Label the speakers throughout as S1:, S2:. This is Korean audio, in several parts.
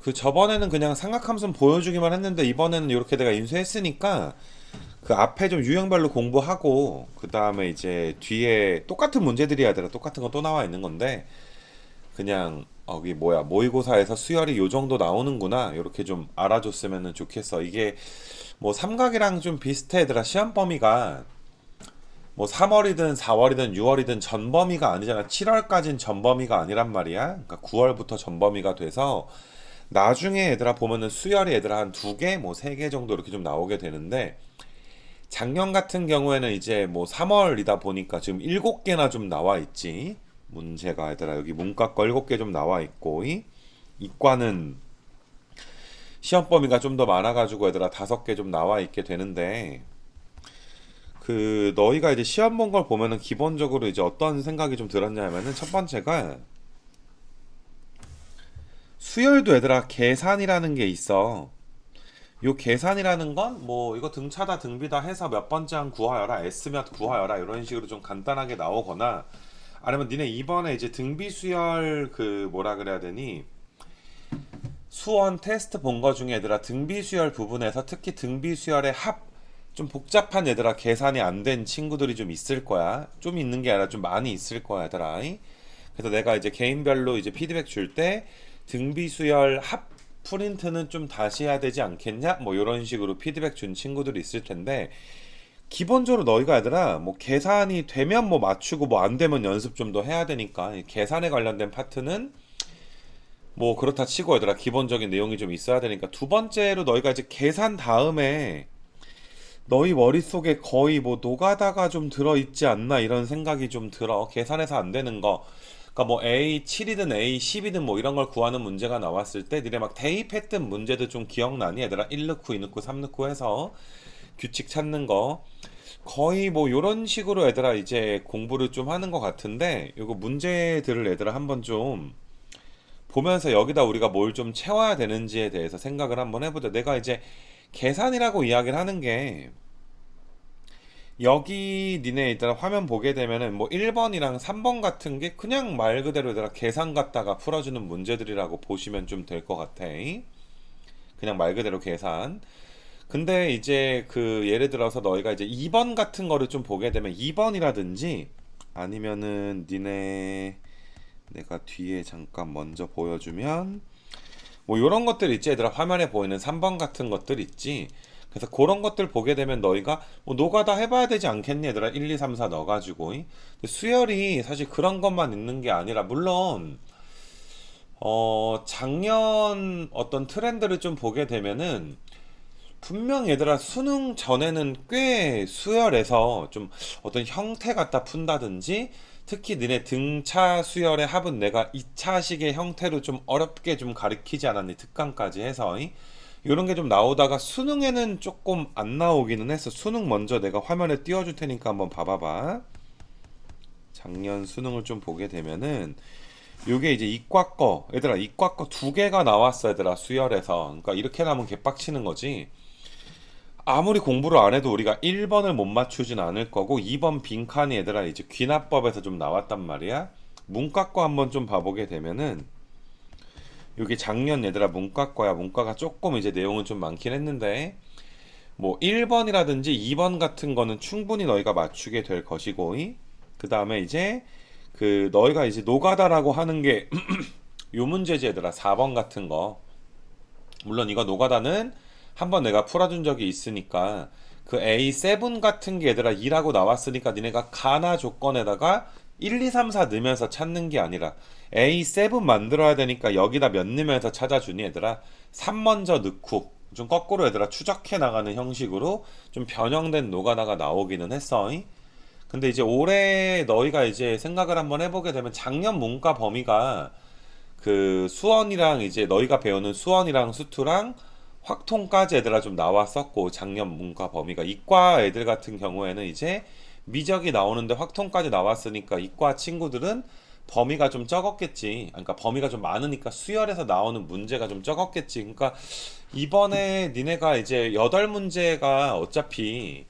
S1: 그 저번에는 그냥 삼각함수 보여주기만 했는데 이번에는 이렇게 내가 인수했으니까 그 앞에 좀 유형별로 공부하고 그 다음에 이제 뒤에 똑같은 문제들이 야되라 똑같은 거 또 나와 있는 건데 그냥 여기 뭐야 모의고사에서 수열이 요 정도 나오는구나 이렇게 좀 알아줬으면 좋겠어. 이게 뭐 삼각이랑 좀 비슷해 얘들아. 시험 범위가 뭐 3월이든 4월이든 6월이든 전범위가 아니잖아. 7월까진 전범위가 아니란 말이야. 그러니까 9월부터 전범위가 돼서 나중에 얘들아 보면은 수열이 얘들아 한 두 개, 뭐 세 개 정도 이렇게 좀 나오게 되는데 작년 같은 경우에는 이제 뭐 3월이다 보니까 지금 7개나 좀 나와 있지. 문제가 얘들아 여기 문과 거 7개 좀 나와 있고 이과는 시험 범위가 좀 더 많아가지고 얘들아 5개 좀 나와 있게 되는데 그 너희가 이제 시험 본 걸 보면은 기본적으로 이제 어떤 생각이 좀 들었냐면은 첫 번째가 수열도 얘들아 계산이라는 게 있어. 요 계산이라는 건 뭐 이거 등차다 등비다 해서 몇 번째 한 구하여라 S 몇 구하여라 이런 식으로 좀 간단하게 나오거나 아니면 니네 이번에 이제 등비 수열 그 뭐라 그래야 되니 수원 테스트 본 거 중에 얘들아 등비 수열 부분에서 특히 등비 수열의 합 좀 복잡한 얘들아 계산이 안 된 친구들이 좀 있을 거야. 좀 있는 게 아니라 좀 많이 있을 거야 얘들아. 그래서 내가 이제 개인별로 이제 피드백 줄 때 등비 수열 합 프린트는 좀 다시 해야 되지 않겠냐? 뭐 이런 식으로 피드백 준 친구들이 있을 텐데 기본적으로 너희가 얘들아 뭐 계산이 되면 뭐 맞추고 뭐 안 되면 연습 좀 더 해야 되니까 이 계산에 관련된 파트는 뭐 그렇다 치고 얘들아 기본적인 내용이 좀 있어야 되니까 두 번째로 너희가 이제 계산 다음에 너희 머릿속에 거의 뭐 노가다가 좀 들어있지 않나 이런 생각이 좀 들어. 계산해서 안 되는 거. 그러니까 뭐 A7이든 A10이든 뭐 이런 걸 구하는 문제가 나왔을 때 니네 막 대입했던 문제도 좀 기억나니? 얘들아 1 넣고 2 넣고 3 넣고 해서 규칙 찾는 거. 거의 뭐 요런 식으로 얘들아 이제 공부를 좀 하는 것 같은데 요거 문제들을 얘들아 한번 좀 보면서 여기다 우리가 뭘 좀 채워야 되는지에 대해서 생각을 한번 해보자. 내가 이제 계산이라고 이야기를 하는 게 여기 니네 일단 화면 보게 되면은 뭐 1번이랑 3번 같은 게 그냥 말 그대로 얘들아 계산 갖다가 풀어주는 문제들이라고 보시면 좀 될 것 같아. 그냥 말 그대로 계산. 근데 이제 그 예를 들어서 너희가 이제 2번 같은 거를 좀 보게 되면 2번이라든지 아니면은 니네 내가 뒤에 잠깐 먼저 보여주면 뭐 요런 것들 있지 얘들아 화면에 보이는 3번 같은 것들 있지. 그래서 그런 것들 보게 되면 너희가 뭐 노가다 해봐야 되지 않겠니 얘들아 1, 2, 3, 4 넣어가지고 근데 수열이 사실 그런 것만 있는 게 아니라 물론 작년 어떤 트렌드를 좀 보게 되면은 분명 얘들아 수능 전에는 꽤 수열에서 좀 어떤 형태 갖다 푼다든지 특히 너네 등차 수열의 합은 내가 2차식의 형태로 좀 어렵게 좀 가르치지 않았니 특강까지 해서 이런 게 좀 나오다가 수능에는 조금 안 나오기는 했어. 수능 먼저 내가 화면에 띄워줄 테니까 한번 봐봐봐. 작년 수능을 좀 보게 되면은 요게 이제 이과 거 얘들아 이과 거 두 개가 나왔어 얘들아 수열에서. 그러니까 이렇게 나면 개빡치는 거지. 아무리 공부를 안 해도 우리가 1번을 못 맞추진 않을 거고 2번 빈칸이 얘들아 이제 귀납법에서 좀 나왔단 말이야. 문과 거 한번 좀 봐보게 되면은 여기 작년 얘들아 문과 거야. 문과가 조금 이제 내용은 좀 많긴 했는데 뭐 1번이라든지 2번 같은 거는 충분히 너희가 맞추게 될 것이고 그 다음에 이제 그 너희가 이제 노가다라고 하는 게 요 문제지 얘들아 4번 같은 거. 물론 이거 노가다는 한번 내가 풀어준 적이 있으니까 그 A7 같은 게 얘들아 2라고 나왔으니까 니네가 가나 조건에다가 1, 2, 3, 4 넣으면서 찾는 게 아니라 A7 만들어야 되니까 여기다 몇 넣으면서 찾아주니 얘들아 3 먼저 넣고 좀 거꾸로 얘들아 추적해 나가는 형식으로 좀 변형된 노가다가 나오기는 했어. 근데 이제 올해 너희가 이제 생각을 한번 해보게 되면 작년 문과 범위가 그 수원이랑 이제 너희가 배우는 수원이랑 수투랑 확통까지 애들아 좀 나왔었고 작년 문과 범위가 이과 애들 같은 경우에는 이제 미적이 나오는데 확통까지 나왔으니까 이과 친구들은 범위가 좀 적었겠지. 그러니까 범위가 좀 많으니까 수열에서 나오는 문제가 좀 적었겠지. 그러니까 이번에 니네가 이제 8문제가 어차피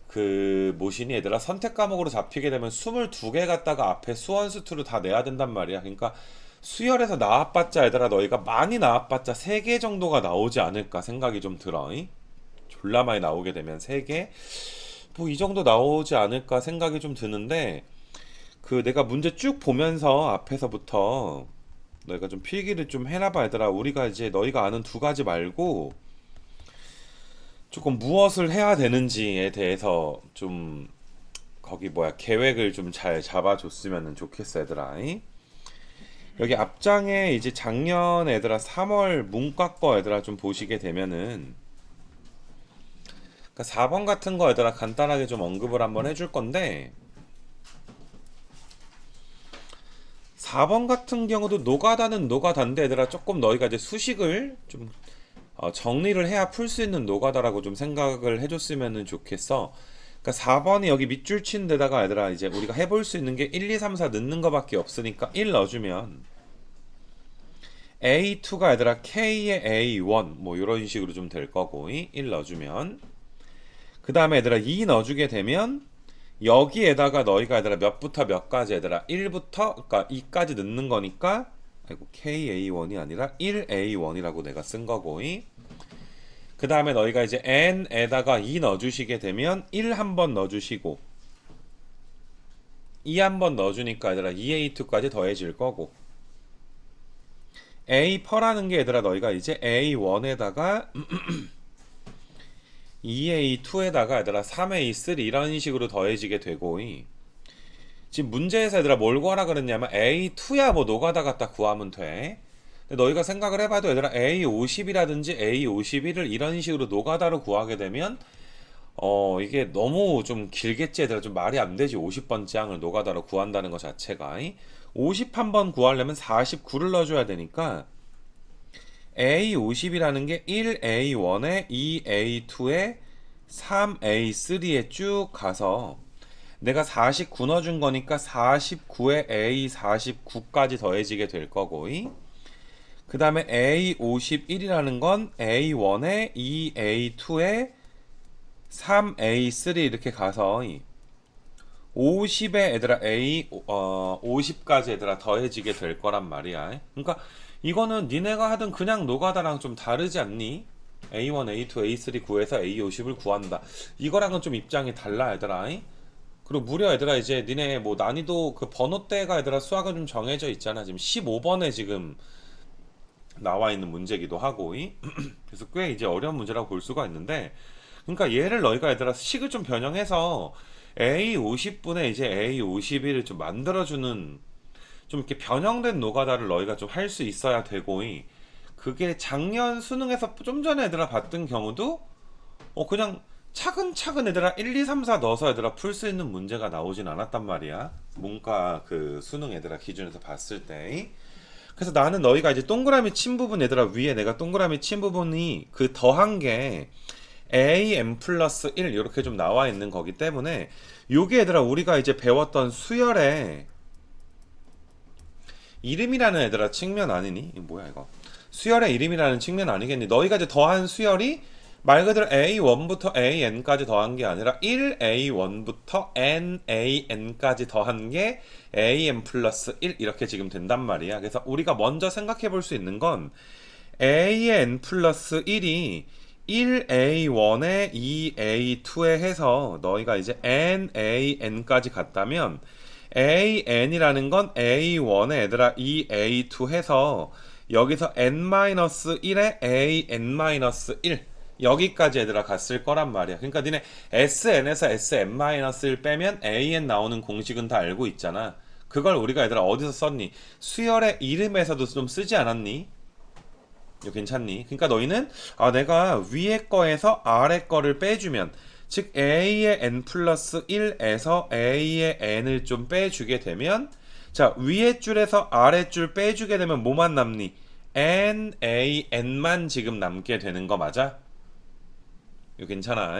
S1: 그 뭐시니 얘들아 선택 과목으로 잡히게 되면 22개 갖다가 앞에 수원 수투를 다 내야 된단 말이야. 그러니까 수열에서 나왔봤자 얘들아 너희가 많이 나왔봤자 3개 정도가 나오지 않을까 생각이 좀 들어. 졸라 많이 나오게 되면 3개? 뭐 이 정도 나오지 않을까 생각이 좀 드는데 그 내가 문제 쭉 보면서 앞에서부터 너희가 좀 필기를 좀 해놔봐 얘들아. 우리가 이제 너희가 아는 2가지 말고 조금 무엇을 해야 되는지에 대해서 좀 거기 뭐야 계획을 좀 잘 잡아줬으면 좋겠어 얘들아. 여기 앞장에 이제 작년 애들아 3월 문과 거 애들아 좀 보시게 되면은 그러니까 4번 같은 거 애들아 간단하게 좀 언급을 한번 해줄 건데 4번 같은 경우도 노가다는 노가다인데 얘들아 조금 너희가 이제 수식을 좀 정리를 해야 풀 수 있는 노가다라고 좀 생각을 해줬으면 좋겠어. 그러니까 4번이 여기 밑줄 친 데다가 얘들아 이제 우리가 해볼 수 있는 게 1, 2, 3, 4 넣는 거밖에 없으니까 1 넣어주면 A2가 얘들아 K의 A1 뭐 이런 식으로 좀 될 거고 1 넣어주면 그 다음에 얘들아 2 넣어주게 되면 여기에다가 너희가 얘들아 몇부터 몇까지 얘들아 1부터 그러니까 2까지 넣는 거니까 아이고 KA1이 아니라 1A1이라고 내가 쓴 거고 그 다음에 너희가 이제 n에다가 2 넣어주시게 되면 1 한번 넣어주시고 2 한번 넣어주니까 얘들아 2A2까지 더해질 거고 A 퍼라는 게 얘들아 너희가 이제 A1에다가 2A2에다가 얘들아 3A3 이런 식으로 더해지게 되고 지금 문제에서 얘들아 뭘 구하라 그랬냐면 A2야 뭐 노가다 갖다 구하면 돼. 근데 너희가 생각을 해봐도 얘들아 A50이라든지 A51을 이런 식으로 노가다로 구하게 되면 이게 너무 좀 길겠지 얘들아. 좀 말이 안 되지 50번째 항을 노가다로 구한다는 것 자체가 50 한번 구하려면 49를 넣어줘야 되니까 A50이라는 게 1A1에 2A2에 3A3에 쭉 가서 내가 49 넣어준 거니까 49에 A49까지 더해지게 될 거고 그 다음에 A51이라는 건 A1에 2A2에 3A3 이렇게 가서 50에 얘들아 A50까지 얘들아 더해지게 될 거란 말이야. 그러니까 이거는 니네가 하던 그냥 노가다랑 좀 다르지 않니? A1, A2, A3 구해서 A50을 구한다. 이거랑은 좀 입장이 달라 얘들아. 그리고 무려 얘들아 이제 니네 뭐 난이도 그 번호대가 얘들아 수학은 좀 정해져 있잖아. 지금 15번에 지금 나와 있는 문제기도 하고 그래서 꽤 이제 어려운 문제라고 볼 수가 있는데 그러니까 얘를 너희가 얘들아 식을 좀 변형해서 A50분에 이제 A51을 좀 만들어주는 좀 이렇게 변형된 노가다를 너희가 좀 할 수 있어야 되고 그게 작년 수능에서 좀 전에 얘들아 봤던 경우도 그냥 차근차근 얘들아 1, 2, 3, 4 넣어서 얘들아 풀 수 있는 문제가 나오진 않았단 말이야. 문과 그 수능 얘들아 기준에서 봤을 때. 그래서 나는 너희가 이제 동그라미 친 부분 얘들아 위에 내가 동그라미 친 부분이 그 더한 게 AM 플러스 1 이렇게 좀 나와 있는 거기 때문에 요게 얘들아 우리가 이제 배웠던 수열의 이름이라는 얘들아 측면 아니니? 이거 뭐야 이거? 수열의 이름이라는 측면 아니겠니? 너희가 이제 더한 수열이 말 그대로 A1부터 AN까지 더한 게 아니라 1A1부터 NAN까지 더한 게 AM 플러스 1 이렇게 지금 된단 말이야. 그래서 우리가 먼저 생각해 볼 수 있는 건 AN 플러스 1이 1A1에 2A2에 해서 너희가 이제 NAN까지 갔다면 AN이라는 건 A1에 얘들아 2A2 해서 여기서 N-1에 AN-1 여기까지 얘들아 갔을 거란 말이야. 그러니까 니네 SN에서 SN-1 빼면 AN 나오는 공식은 다 알고 있잖아. 그걸 우리가 얘들아 어디서 썼니? 수열의 이름에서도 좀 쓰지 않았니? 이거 괜찮니? 그러니까 너희는 내가 위에 거에서 아래 거를 빼주면 즉 A의 N 플러스 1에서 A의 N을 좀 빼주게 되면 자 위에 줄에서 아래 줄 빼주게 되면 뭐만 남니? N, A, N만 지금 남게 되는 거 맞아? 이거 괜찮아.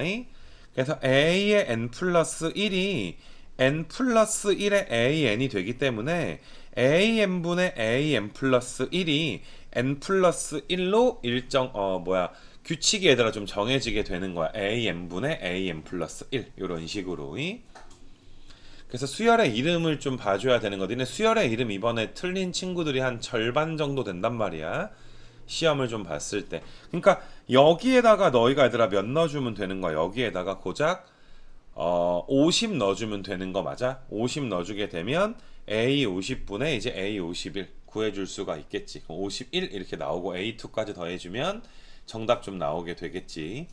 S1: 그래서 A의 N 플러스 1이 N 플러스 1의 AN이 되기 때문에 AN분의 AN 플러스 1이 N 플러스 1로 일정 규칙이 얘들아 좀 정해지게 되는 거야. AN분의 AN 플러스 1 이런 식으로. 그래서 수열의 이름을 좀 봐줘야 되는 거. 니네 수열의 이름 이번에 틀린 친구들이 한 절반 정도 된단 말이야. 시험을 좀 봤을 때. 그러니까 여기에다가 너희가 얘들아 몇 넣어주면 되는 거야. 여기에다가 고작 50 넣어주면 되는 거 맞아? 50 넣어주게 되면 A 50분에 이제 A 51 구해줄 수가 있겠지. 그럼 51 이렇게 나오고 A2까지 더해주면 정답 좀 나오게 되겠지.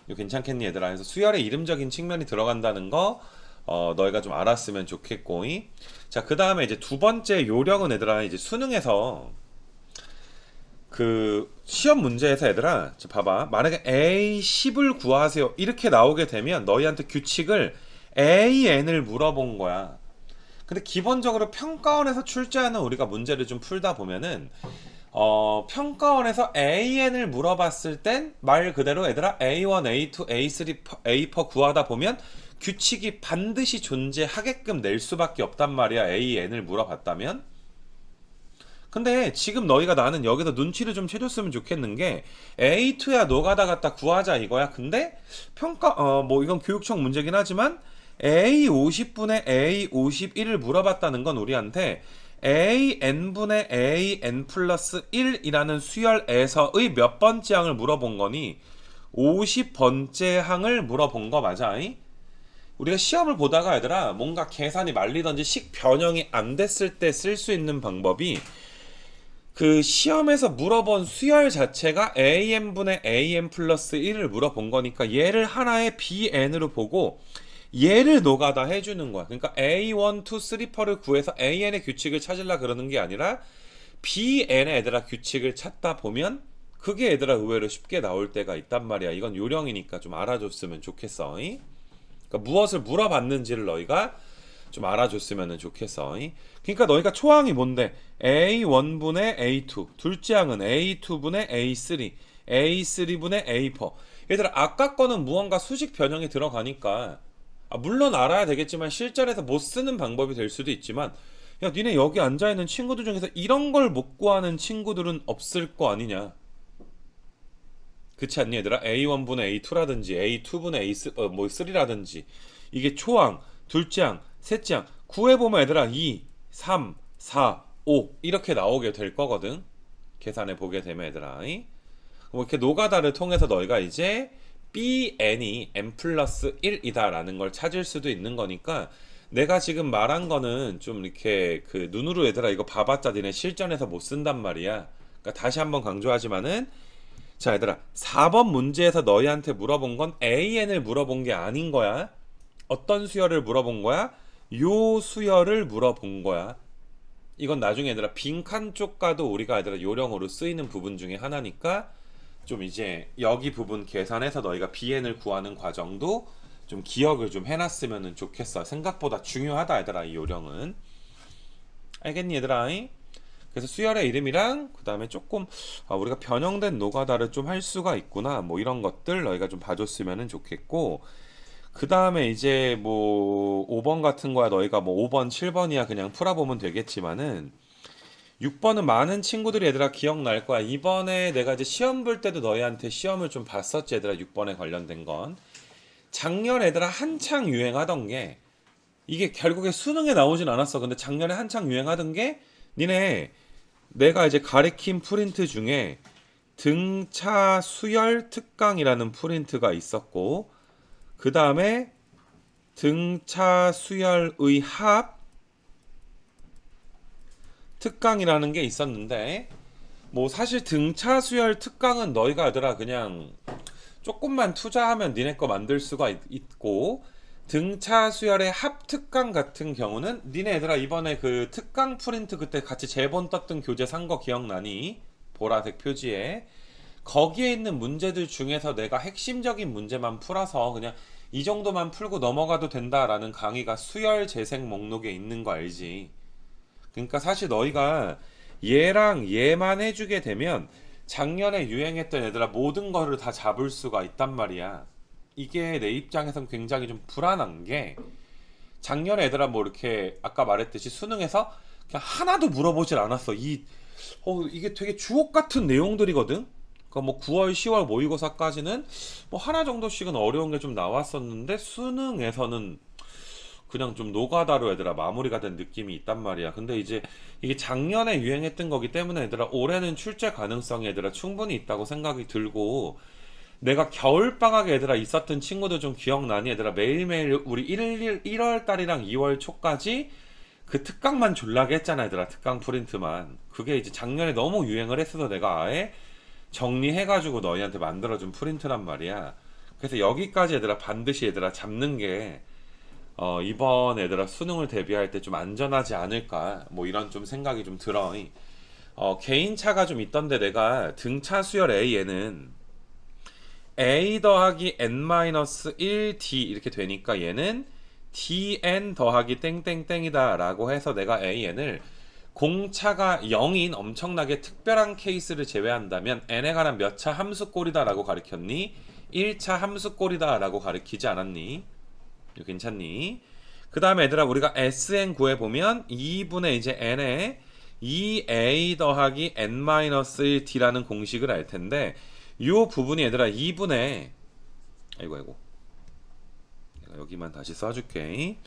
S1: 이거 괜찮겠니 얘들아? 그래서 수열의 이름적인 측면이 들어간다는 거 너희가 좀 알았으면 좋겠고. 자, 그 다음에 이제 두 번째 요령은 얘들아 이제 수능에서 그 시험 문제에서 얘들아 봐봐, 만약에 A10을 구하세요 이렇게 나오게 되면 너희한테 규칙을 AN을 물어본 거야. 근데 기본적으로 평가원에서 출제하는 우리가 문제를 좀 풀다 보면은 평가원에서 AN을 물어봤을 땐 말 그대로 얘들아 A1, A2, A3, A4 구하다 보면 규칙이 반드시 존재하게끔 낼 수밖에 없단 말이야. AN을 물어봤다면. 근데 지금 너희가 나는 여기서 눈치를 좀 채줬으면 좋겠는 게 A2야 노가다 갖다 구하자 이거야. 근데 평가 뭐 이건 교육청 문제긴 하지만 A50분의 A51을 물어봤다는 건 우리한테 AN분의 AN 플러스 1이라는 수열에서의 몇 번째 항을 물어본 거니 50번째 항을 물어본 거 맞아? 우리가 시험을 보다가 얘들아 뭔가 계산이 말리던지 식 변형이 안 됐을 때 쓸 수 있는 방법이 그 시험에서 물어본 수열 자체가 AN분의 AN 플러스 1을 물어본 거니까 얘를 하나의 BN으로 보고 얘를 노가다 해주는 거야. 그러니까 A1, 2, 3, 4를 구해서 AN의 규칙을 찾으려 그러는 게 아니라 BN의 얘들아 규칙을 찾다 보면 그게 얘들아 의외로 쉽게 나올 때가 있단 말이야. 이건 요령이니까 좀 알아줬으면 좋겠어. 그러니까 무엇을 물어봤는지를 너희가 좀 알아줬으면 좋겠어. 그러니까 너희가 초항이 뭔데? A1분의 A2, 둘째 항은 A2분의 A3, A3분의 A4. 얘들아 아까 거는 무언가 수식 변형이 들어가니까 물론 알아야 되겠지만 실전에서 못 쓰는 방법이 될 수도 있지만 야 니네 여기 앉아있는 친구들 중에서 이런 걸 못 구하는 친구들은 없을 거 아니냐. 그렇지 않니 얘들아? A1분의 A2라든지 A2분의 A3라든지 이게 초항, 둘째 항, 셋째 항 구해보면 얘들아 2, 3, 4, 5 이렇게 나오게 될 거거든. 계산해 보게 되면 얘들아 뭐 이렇게 노가다를 통해서 너희가 이제 BN이 N 플러스 1이다 라는 걸 찾을 수도 있는 거니까 내가 지금 말한 거는 좀 이렇게 그 눈으로 얘들아 이거 봐봤자 니네 실전에서 못 쓴단 말이야. 그러니까 다시 한번 강조하지만은 자 얘들아 4번 문제에서 너희한테 물어본 건 AN을 물어본 게 아닌 거야. 어떤 수열을 물어본 거야? 요 수열을 물어본 거야. 이건 나중에 얘들아 빈칸 쪽 가도 우리가 얘들아 요령으로 쓰이는 부분 중에 하나니까 좀 이제 여기 부분 계산해서 너희가 BN을 구하는 과정도 좀 기억을 좀 해놨으면 좋겠어. 생각보다 중요하다 얘들아 이 요령은. 알겠니 얘들아? 그래서 수열의 이름이랑 그 다음에 조금 우리가 변형된 노가다를 좀 할 수가 있구나 뭐 이런 것들 너희가 좀 봐줬으면 좋겠고, 그 다음에 이제 뭐 5번 같은 거야 너희가 뭐 5번 7번이야 그냥 풀어보면 되겠지만은 6번은 많은 친구들이 얘들아 기억날 거야. 이번에 내가 이제 시험 볼 때도 너희한테 시험을 좀 봤었지 얘들아. 6번에 관련된 건 작년 얘들아 한창 유행하던 게 이게 결국에 수능에 나오진 않았어. 근데 작년에 한창 유행하던 게 니네 내가 이제 가리킨 프린트 중에 등차 수열 특강이라는 프린트가 있었고 그 다음에 등차 수열의 합 특강이라는 게 있었는데 뭐 사실 등차 수열 특강은 너희가 얘들아 그냥 조금만 투자하면 니네 거 만들 수가 있고 등차 수열의 합 특강 같은 경우는 니네 얘들아 이번에 그 특강 프린트 그때 같이 제본 떴던 교재 산 거 기억나니? 보라색 표지에 거기에 있는 문제들 중에서 내가 핵심적인 문제만 풀어서 그냥 이 정도만 풀고 넘어가도 된다라는 강의가 수열 재생 목록에 있는 거 알지? 그러니까 사실 너희가 얘랑 얘만 해주게 되면 작년에 유행했던 얘들아 모든 거를 다 잡을 수가 있단 말이야. 이게 내 입장에선 굉장히 좀 불안한 게 작년에 얘들아 뭐 이렇게 아까 말했듯이 수능에서 그냥 하나도 물어보질 않았어. 이게 되게 주옥 같은 내용들이거든. 그러니까 뭐 9월, 10월 모의고사까지는 뭐 하나 정도씩은 어려운 게 좀 나왔었는데 수능에서는 그냥 좀 노가다로 얘들아 마무리가 된 느낌이 있단 말이야. 근데 이제 이게 작년에 유행했던 거기 때문에 얘들아 올해는 출제 가능성이 얘들아 충분히 있다고 생각이 들고, 내가 겨울방학에 얘들아 있었던 친구들 좀 기억나니? 얘들아 매일매일 우리 1월 달이랑 2월 초까지 그 특강만 졸라게 했잖아 얘들아. 특강 프린트만. 그게 이제 작년에 너무 유행을 했어서 내가 아예 정리해가지고 너희한테 만들어준 프린트란 말이야. 그래서 여기까지 얘들아 반드시 얘들아 잡는 게 이번 얘들아 수능을 대비할 때 좀 안전하지 않을까 뭐 이런 좀 생각이 좀 들어. 개인차가 좀 있던데 내가 등차 수열 A에는 A 더하기 n-1d 이렇게 되니까 얘는 dn 더하기 땡땡땡이다 라고 해서 내가 AN을 공차가 0인 엄청나게 특별한 케이스를 제외한다면 n에 관한 몇 차 함수꼴이다 라고 가르쳤니? 1차 함수꼴이다 라고 가르치지 않았니? 이거 괜찮니? 그 다음에 얘들아 우리가 Sn 구해보면 2분의 이제 n에 2a 더하기 n-1d라는 공식을 알 텐데, 이 부분이 얘들아 2분의 아이고 내가 여기만 다시 써줄게.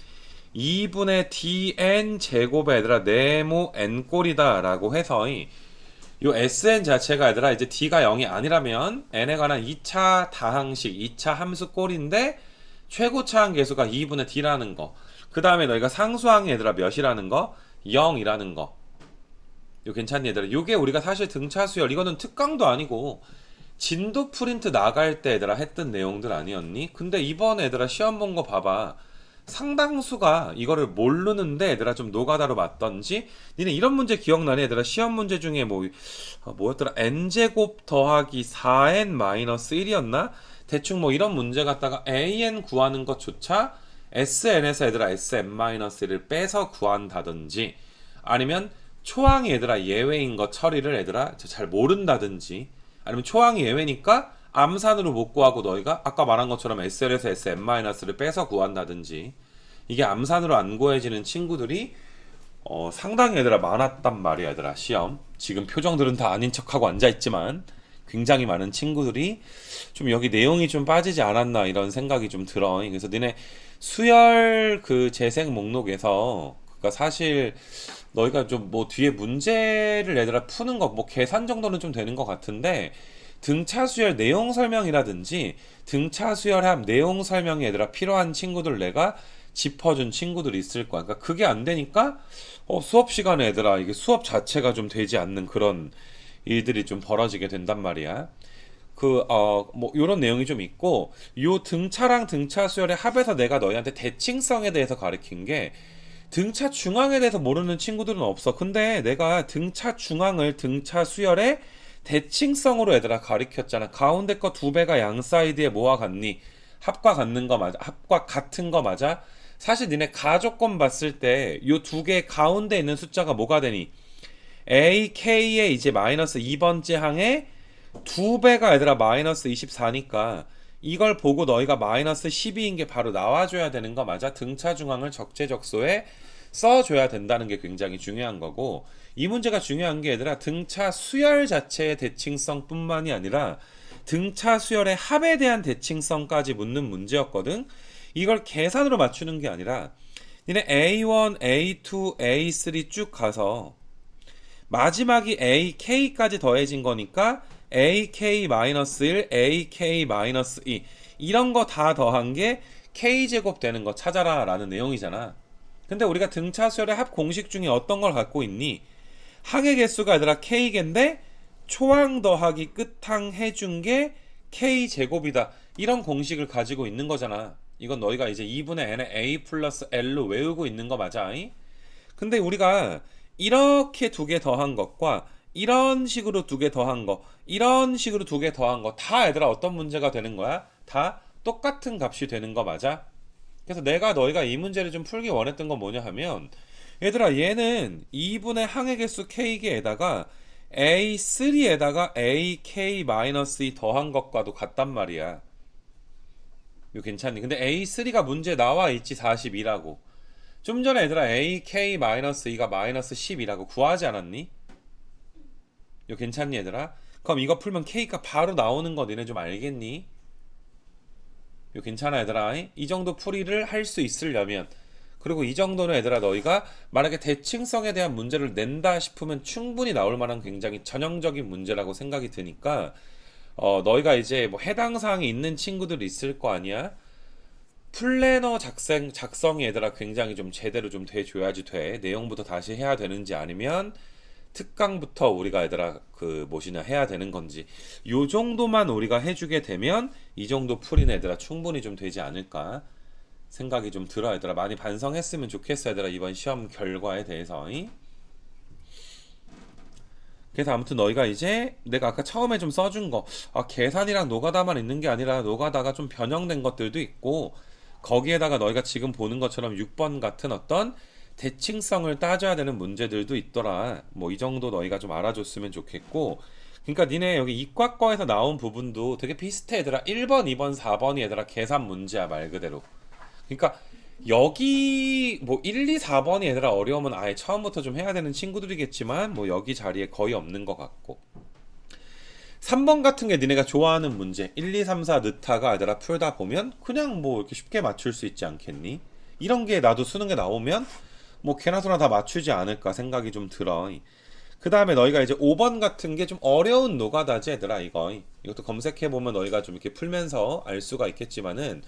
S1: 2분의 dn 제곱에 얘들아 네모 n꼴이다 라고 해서 이 sn 자체가 얘들아 이제 d가 0이 아니라면 n에 관한 2차 다항식 2차 함수꼴인데 최고차항 계수가 2분의 d라는 거. 그 다음에 너희가 상수항이 얘들아 몇이라는 거? 0이라는 거. 이거 괜찮니 얘들아? 요게 우리가 사실 등차 수열 이거는 특강도 아니고 진도 프린트 나갈 때 얘들아 했던 내용들 아니었니? 근데 이번 얘들아 시험 본 거 봐봐. 상당수가 이거를 모르는데 얘들아 좀 노가다로 맞던지. 니네 이런 문제 기억나니 얘들아? 시험 문제 중에 뭐였더라? n제곱 더하기 4n-1이었나? 대충 뭐 이런 문제 갖다가 an 구하는 것조차 sn에서 얘들아 sn-1를 빼서 구한다든지, 아니면 초항이 얘들아 예외인 거 처리를 얘들아 잘 모른다든지, 아니면 초항이 예외니까 암산으로 못 구하고 너희가 아까 말한 것처럼 SL에서 SM-를 빼서 구한다든지, 이게 암산으로 안 구해지는 친구들이 상당히 얘들아 많았단 말이야 얘들아. 시험 지금 표정들은 다 아닌 척하고 앉아있지만 굉장히 많은 친구들이 좀 여기 내용이 좀 빠지지 않았나 이런 생각이 좀 들어. 그래서 니네 수열 그 재생 목록에서 그니까 사실 너희가 좀 뭐 뒤에 문제를 얘들아 푸는 거 뭐 계산 정도는 좀 되는 것 같은데, 등차 수열 내용 설명이라든지 등차 수열함 내용 설명이 얘들아 필요한 친구들 내가 짚어준 친구들이 있을 거야. 그러니까 그게 안 되니까 수업 시간에 얘들아 이게 수업 자체가 좀 되지 않는 그런 일들이 좀 벌어지게 된단 말이야. 뭐 요런 내용이 좀 있고, 요 등차랑 등차 수열의 합에서 내가 너희한테 대칭성에 대해서 가르친 게, 등차 중앙에 대해서 모르는 친구들은 없어. 근데 내가 등차 중앙을 등차 수열의 대칭성으로 얘들아 가르쳤잖아. 가운데 거 두 배가 양 사이드에 뭐와 같니? 합과 같는 거 맞아? 합과 같은 거 맞아? 사실 니네 가조건 봤을 때 요 두 개 가운데 있는 숫자가 뭐가 되니? AK의 이제 마이너스 2번째 항에 두 배가 얘들아 마이너스 24니까 이걸 보고 너희가 마이너스 12인 게 바로 나와줘야 되는 거 맞아? 등차 중앙을 적재적소에 써줘야 된다는 게 굉장히 중요한 거고, 이 문제가 중요한 게 얘들아 등차 수열 자체의 대칭성 뿐만이 아니라 등차 수열의 합에 대한 대칭성까지 묻는 문제였거든. 이걸 계산으로 맞추는 게 아니라 니네 A1, A2, A3 쭉 가서 마지막이 AK까지 더해진 거니까 AK-1, AK-2 이런 거 다 더한 게 K제곱 되는 거 찾아라 라는 내용이잖아. 근데 우리가 등차 수열의 합 공식 중에 어떤 걸 갖고 있니? 항의 개수가 얘들아 K개인데 초항 더하기 끝항 해준 게 K제곱이다. 이런 공식을 가지고 있는 거잖아. 이건 너희가 이제 2분의 n에 A 플러스 L로 외우고 있는 거 맞아? 근데 우리가 이렇게 두 개 더한 것과 이런 식으로 두 개 더한 거, 이런 식으로 두 개 더한 거 다 얘들아 어떤 문제가 되는 거야? 다 똑같은 값이 되는 거 맞아? 그래서 내가 너희가 이 문제를 좀 풀기 원했던 건 뭐냐 하면, 얘들아 얘는 2분의 항의 개수 K개에다가 A3에다가 AK-2 더한 것과도 같단 말이야. 이거 괜찮니? 근데 A3가 문제에 나와 있지 42라고. 좀 전에 얘들아 AK-2가 마이너스 10이라고 구하지 않았니? 이거 괜찮니 얘들아? 그럼 이거 풀면 K가 바로 나오는 거 너네 좀 알겠니? 이거 괜찮아 얘들아? 이 정도 풀이를 할 수 있으려면, 그리고 이 정도는 얘들아 너희가 만약에 대칭성에 대한 문제를 낸다 싶으면 충분히 나올 만한 굉장히 전형적인 문제라고 생각이 드니까 너희가 이제 뭐 해당 사항이 있는 친구들이 있을 거 아니야? 플래너 작성이 얘들아 굉장히 좀 제대로 좀 돼줘야지 돼. 내용부터 다시 해야 되는지 아니면 특강부터 우리가 얘들아 그 뭐시냐 해야 되는 건지 요 정도만 우리가 해주게 되면 이 정도 풀이는 얘들아 충분히 좀 되지 않을까 생각이 좀 들어. 얘들아 많이 반성했으면 좋겠어 얘들아 이번 시험 결과에 대해서. 그래서 아무튼 너희가 이제 내가 아까 처음에 좀 써준 거 계산이랑 노가다만 있는 게 아니라 노가다가 좀 변형된 것들도 있고 거기에다가 너희가 지금 보는 것처럼 6번 같은 어떤 대칭성을 따져야 되는 문제들도 있더라. 뭐 이 정도 너희가 좀 알아줬으면 좋겠고. 그러니까 니네 여기 이과거에서 나온 부분도 되게 비슷해 얘들아. 1번, 2번, 4번이 얘들아 계산 문제야 말 그대로. 그러니까 여기 뭐 1, 2, 4번이 얘들아 어려우면 아예 처음부터 좀 해야 되는 친구들이겠지만 뭐 여기 자리에 거의 없는 것 같고 3번 같은 게 니네가 좋아하는 문제 1, 2, 3, 4 느타가 얘들아 풀다 보면 그냥 뭐 이렇게 쉽게 맞출 수 있지 않겠니? 이런 게 나도 수능에 나오면 뭐 개나 소나 다 맞추지 않을까 생각이 좀 들어. 그 다음에 너희가 이제 5번 같은 게 좀 어려운 노가다지 얘들아 이것도 검색해보면 너희가 좀 이렇게 풀면서 알 수가 있겠지만은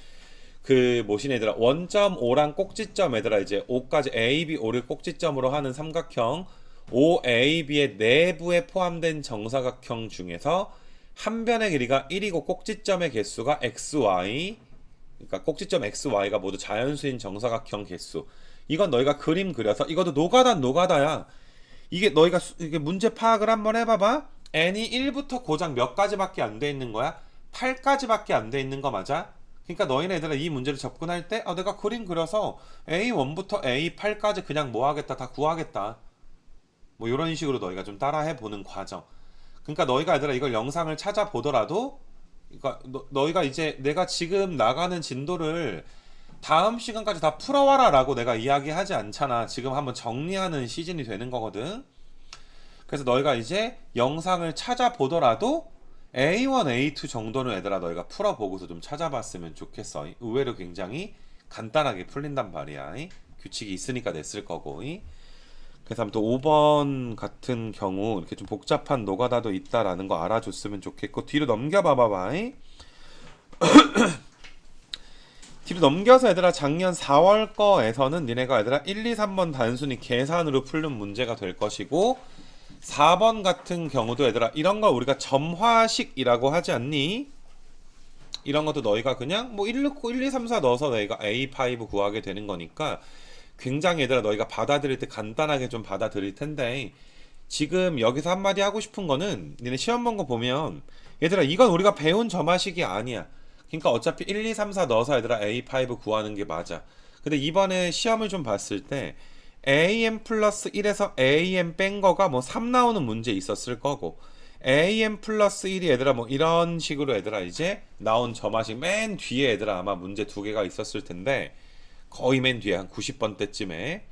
S1: 그 뭐신 얘들아 원점 5랑 꼭지점 얘들아 이제 5까지 A, B, 5를 꼭지점으로 하는 삼각형 OAB의 내부에 포함된 정사각형 중에서 한 변의 길이가 1이고 꼭지점의 개수가 XY 그러니까 꼭지점 XY가 모두 자연수인 정사각형 개수 이건 너희가 그림 그려서 이것도 노가다야. 이게 너희가 이게 문제 파악을 한번 해봐봐. n이 1부터 고작 몇 가지밖에 안 돼 있는 거야? 8가지밖에 안 돼 있는 거 맞아? 그러니까 너희네들은 이 문제를 접근할 때 내가 그림 그려서 A1부터 A8까지 그냥 뭐 하겠다 다 구하겠다 뭐 이런 식으로 너희가 좀 따라해 보는 과정. 그러니까 너희가 얘들아 이걸 영상을 찾아보더라도 그러니까 너희가 이제 내가 지금 나가는 진도를 다음 시간까지 다 풀어와라 라고 내가 이야기하지 않잖아. 지금 한번 정리하는 시즌이 되는 거거든. 그래서 너희가 이제 영상을 찾아보더라도 A1, A2 정도는 얘들아 너희가 풀어보고서 좀 찾아봤으면 좋겠어. 의외로 굉장히 간단하게 풀린단 말이야. 규칙이 있으니까 냈을 거고. 그래서 아무튼 5번 같은 경우 이렇게 좀 복잡한 노가다도 있다라는 거 알아줬으면 좋겠고 뒤로 넘겨봐봐봐. 뒤로 넘겨서 얘들아 작년 4월 거에서는 니네가 얘들아 1, 2, 3번 단순히 계산으로 풀는 문제가 될 것이고 4번 같은 경우도 얘들아 이런 걸 우리가 점화식이라고 하지 않니? 이런 것도 너희가 그냥 뭐 1 넣고 1, 2, 3, 4 넣어서 너희가 A5 구하게 되는 거니까 굉장히 얘들아 너희가 받아들일 때 간단하게 좀 받아들일 텐데 지금 여기서 한마디 하고 싶은 거는 니네 시험 본 거 보면 얘들아 이건 우리가 배운 점화식이 아니야. 그러니까 어차피 1, 2, 3, 4 넣어서 얘들아 A5 구하는 게 맞아. 근데 이번에 시험을 좀 봤을 때 AM 플러스 1에서 AM 뺀 거가 뭐 3 나오는 문제 있었을 거고 AM 플러스 1이 얘들아 뭐 이런 식으로 얘들아 이제 나온 점화식 맨 뒤에 얘들아 아마 문제 두 개가 있었을 텐데 거의 맨 뒤에 한 90번 때쯤에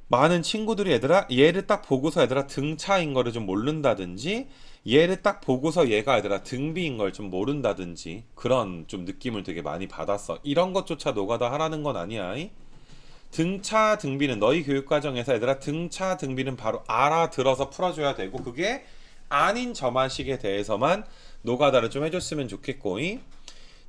S1: 많은 친구들이 얘들아 얘를 딱 보고서 얘들아 등차인 거를 좀 모른다든지 얘를 딱 보고서 얘가 얘들아 등비인 걸 좀 모른다든지 그런 좀 느낌을 되게 많이 받았어. 이런 것조차 노가다 하라는 건 아니야. 등차 등비는 너희 교육과정에서 얘들아 등차 등비는 바로 알아들어서 풀어줘야 되고 그게 아닌 점화식에 대해서만 노가다를 좀 해줬으면 좋겠고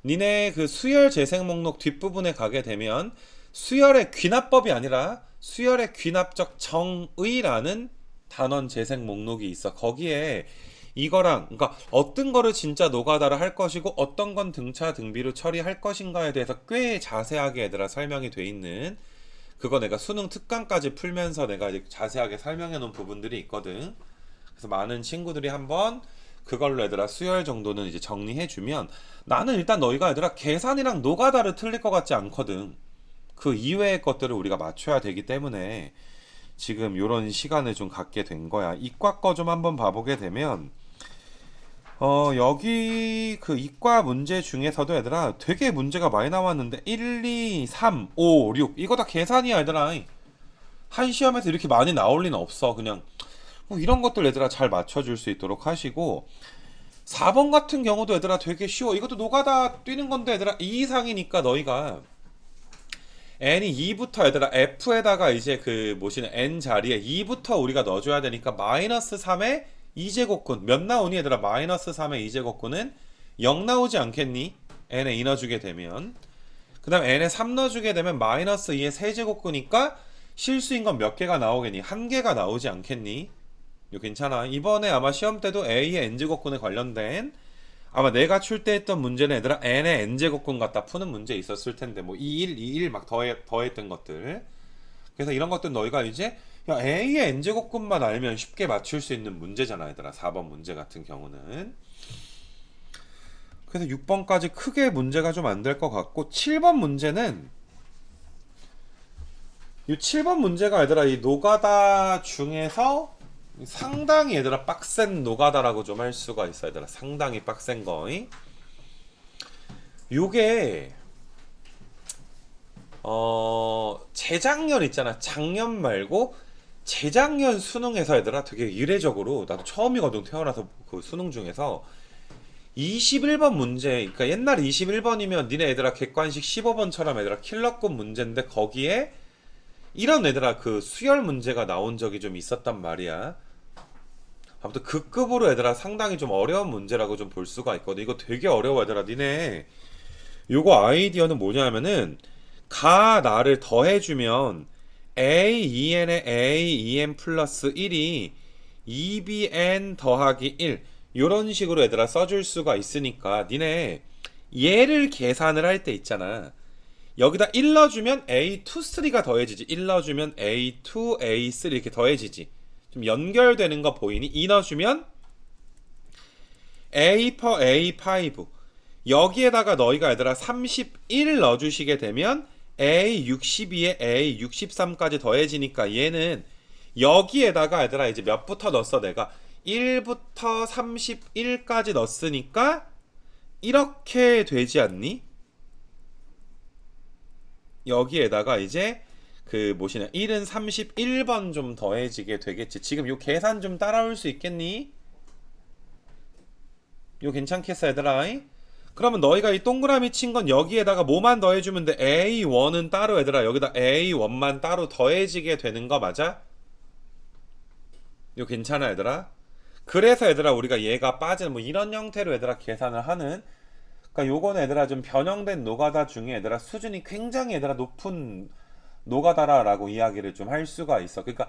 S1: 니네 그 수열 재생 목록 뒷부분에 가게 되면 수열의 귀납법이 아니라 수열의 귀납적 정의라는 단원 재생 목록이 있어. 거기에 이거랑 그러니까 어떤 거를 진짜 노가다를 할 것이고 어떤 건 등차 등비로 처리할 것인가에 대해서 꽤 자세하게 얘들아 설명이 돼 있는 그거 내가 수능 특강까지 풀면서 내가 이제 자세하게 설명해 놓은 부분들이 있거든. 그래서 많은 친구들이 한번 그걸로 얘들아 수열 정도는 이제 정리해 주면 나는 일단 너희가 얘들아 계산이랑 노가다를 틀릴 것 같지 않거든. 그 이외의 것들을 우리가 맞춰야 되기 때문에 지금 요런 시간을 좀 갖게 된 거야. 이과 거 좀 한번 봐보게 되면 여기 그 이과 문제 중에서도 얘들아 되게 문제가 많이 나왔는데 1, 2, 3, 5, 6 이거 다 계산이야 얘들아. 한 시험에서 이렇게 많이 나올 리는 없어. 그냥 뭐 이런 것들 얘들아 잘 맞춰줄 수 있도록 하시고 4번 같은 경우도 얘들아 되게 쉬워. 이것도 노가다 뛰는 건데 얘들아 2 이상이니까 너희가 n이 2부터 얘들아 f에다가 이제 그 뭐시는 n 자리에 2부터 우리가 넣어줘야 되니까 마이너스 3의 2제곱근 몇 나오니 얘들아? 마이너스 3의 2제곱근은 0 나오지 않겠니? n에 2 넣어주게 되면 그 다음 n에 3 넣어주게 되면 마이너스 2의 세제곱근이니까 실수인 건 몇 개가 나오겠니? 한 개가 나오지 않겠니? 이거 괜찮아. 이번에 아마 시험 때도 a의 n제곱근에 관련된 아마 내가 출제했던 문제는 얘들아 n의 n제곱근 갖다 푸는 문제 있었을 텐데 뭐 21, 21 막 더했던 것들. 그래서 이런 것들 너희가 이제 야 a의 n제곱근만 알면 쉽게 맞출 수 있는 문제잖아 얘들아. 4번 문제 같은 경우는. 그래서 6번까지 크게 문제가 좀 안 될 것 같고 7번 문제는 이 7번 문제가 얘들아 이 노가다 중에서 상당히 얘들아 빡센 노가다라고 좀 할 수가 있어 얘들아. 상당히 빡센 거. 요게 재작년 있잖아. 작년 말고 재작년 수능에서 얘들아 되게 이례적으로 나도 처음이거든 태어나서 그 수능 중에서 21번 문제 그러니까 옛날 21번이면 니네 얘들아 객관식 15번처럼 얘들아 킬러급 문제인데 거기에 이런 애들아 그 수열 문제가 나온 적이 좀 있었단 말이야. 아무튼 그 급으로 얘들아 상당히 좀 어려운 문제라고 좀 볼 수가 있거든. 이거 되게 어려워 얘들아. 니네 요거 아이디어는 뭐냐면은 가 나를 더해주면 a2n에 a2n 플러스 1이 2bn 더하기 1 요런 식으로 얘들아 써줄 수가 있으니까 니네 얘를 계산을 할 때 있잖아. 여기다 1 넣어주면 A2, 3가 더해지지. 1 넣어주면 A2, A3 이렇게 더해지지. 좀 연결되는 거 보이니? 2 넣어주면 A per A5. 여기에다가 너희가 얘들아 31 넣어주시게 되면 A62에 A63까지 더해지니까 얘는 여기에다가 얘들아 이제 몇부터 넣었어 내가 1부터 31까지 넣었으니까 이렇게 되지 않니? 여기에다가 이제 그 뭐시냐 1은 31번 좀 더해지게 되겠지. 지금 요 계산 좀 따라올 수 있겠니? 요 괜찮겠어 얘들아? 그러면 너희가 이 동그라미 친 건 여기에다가 뭐만 더해주면 돼? A1은 따로 얘들아 여기다 A1만 따로 더해지게 되는 거 맞아? 요 괜찮아 얘들아? 그래서 얘들아 우리가 얘가 빠진 뭐 이런 형태로 얘들아 계산을 하는 그러니까 요거는 얘들아 좀 변형된 노가다 중에 얘들아 수준이 굉장히 얘들아 높은 노가다라고 이야기를 좀 할 수가 있어. 그러니까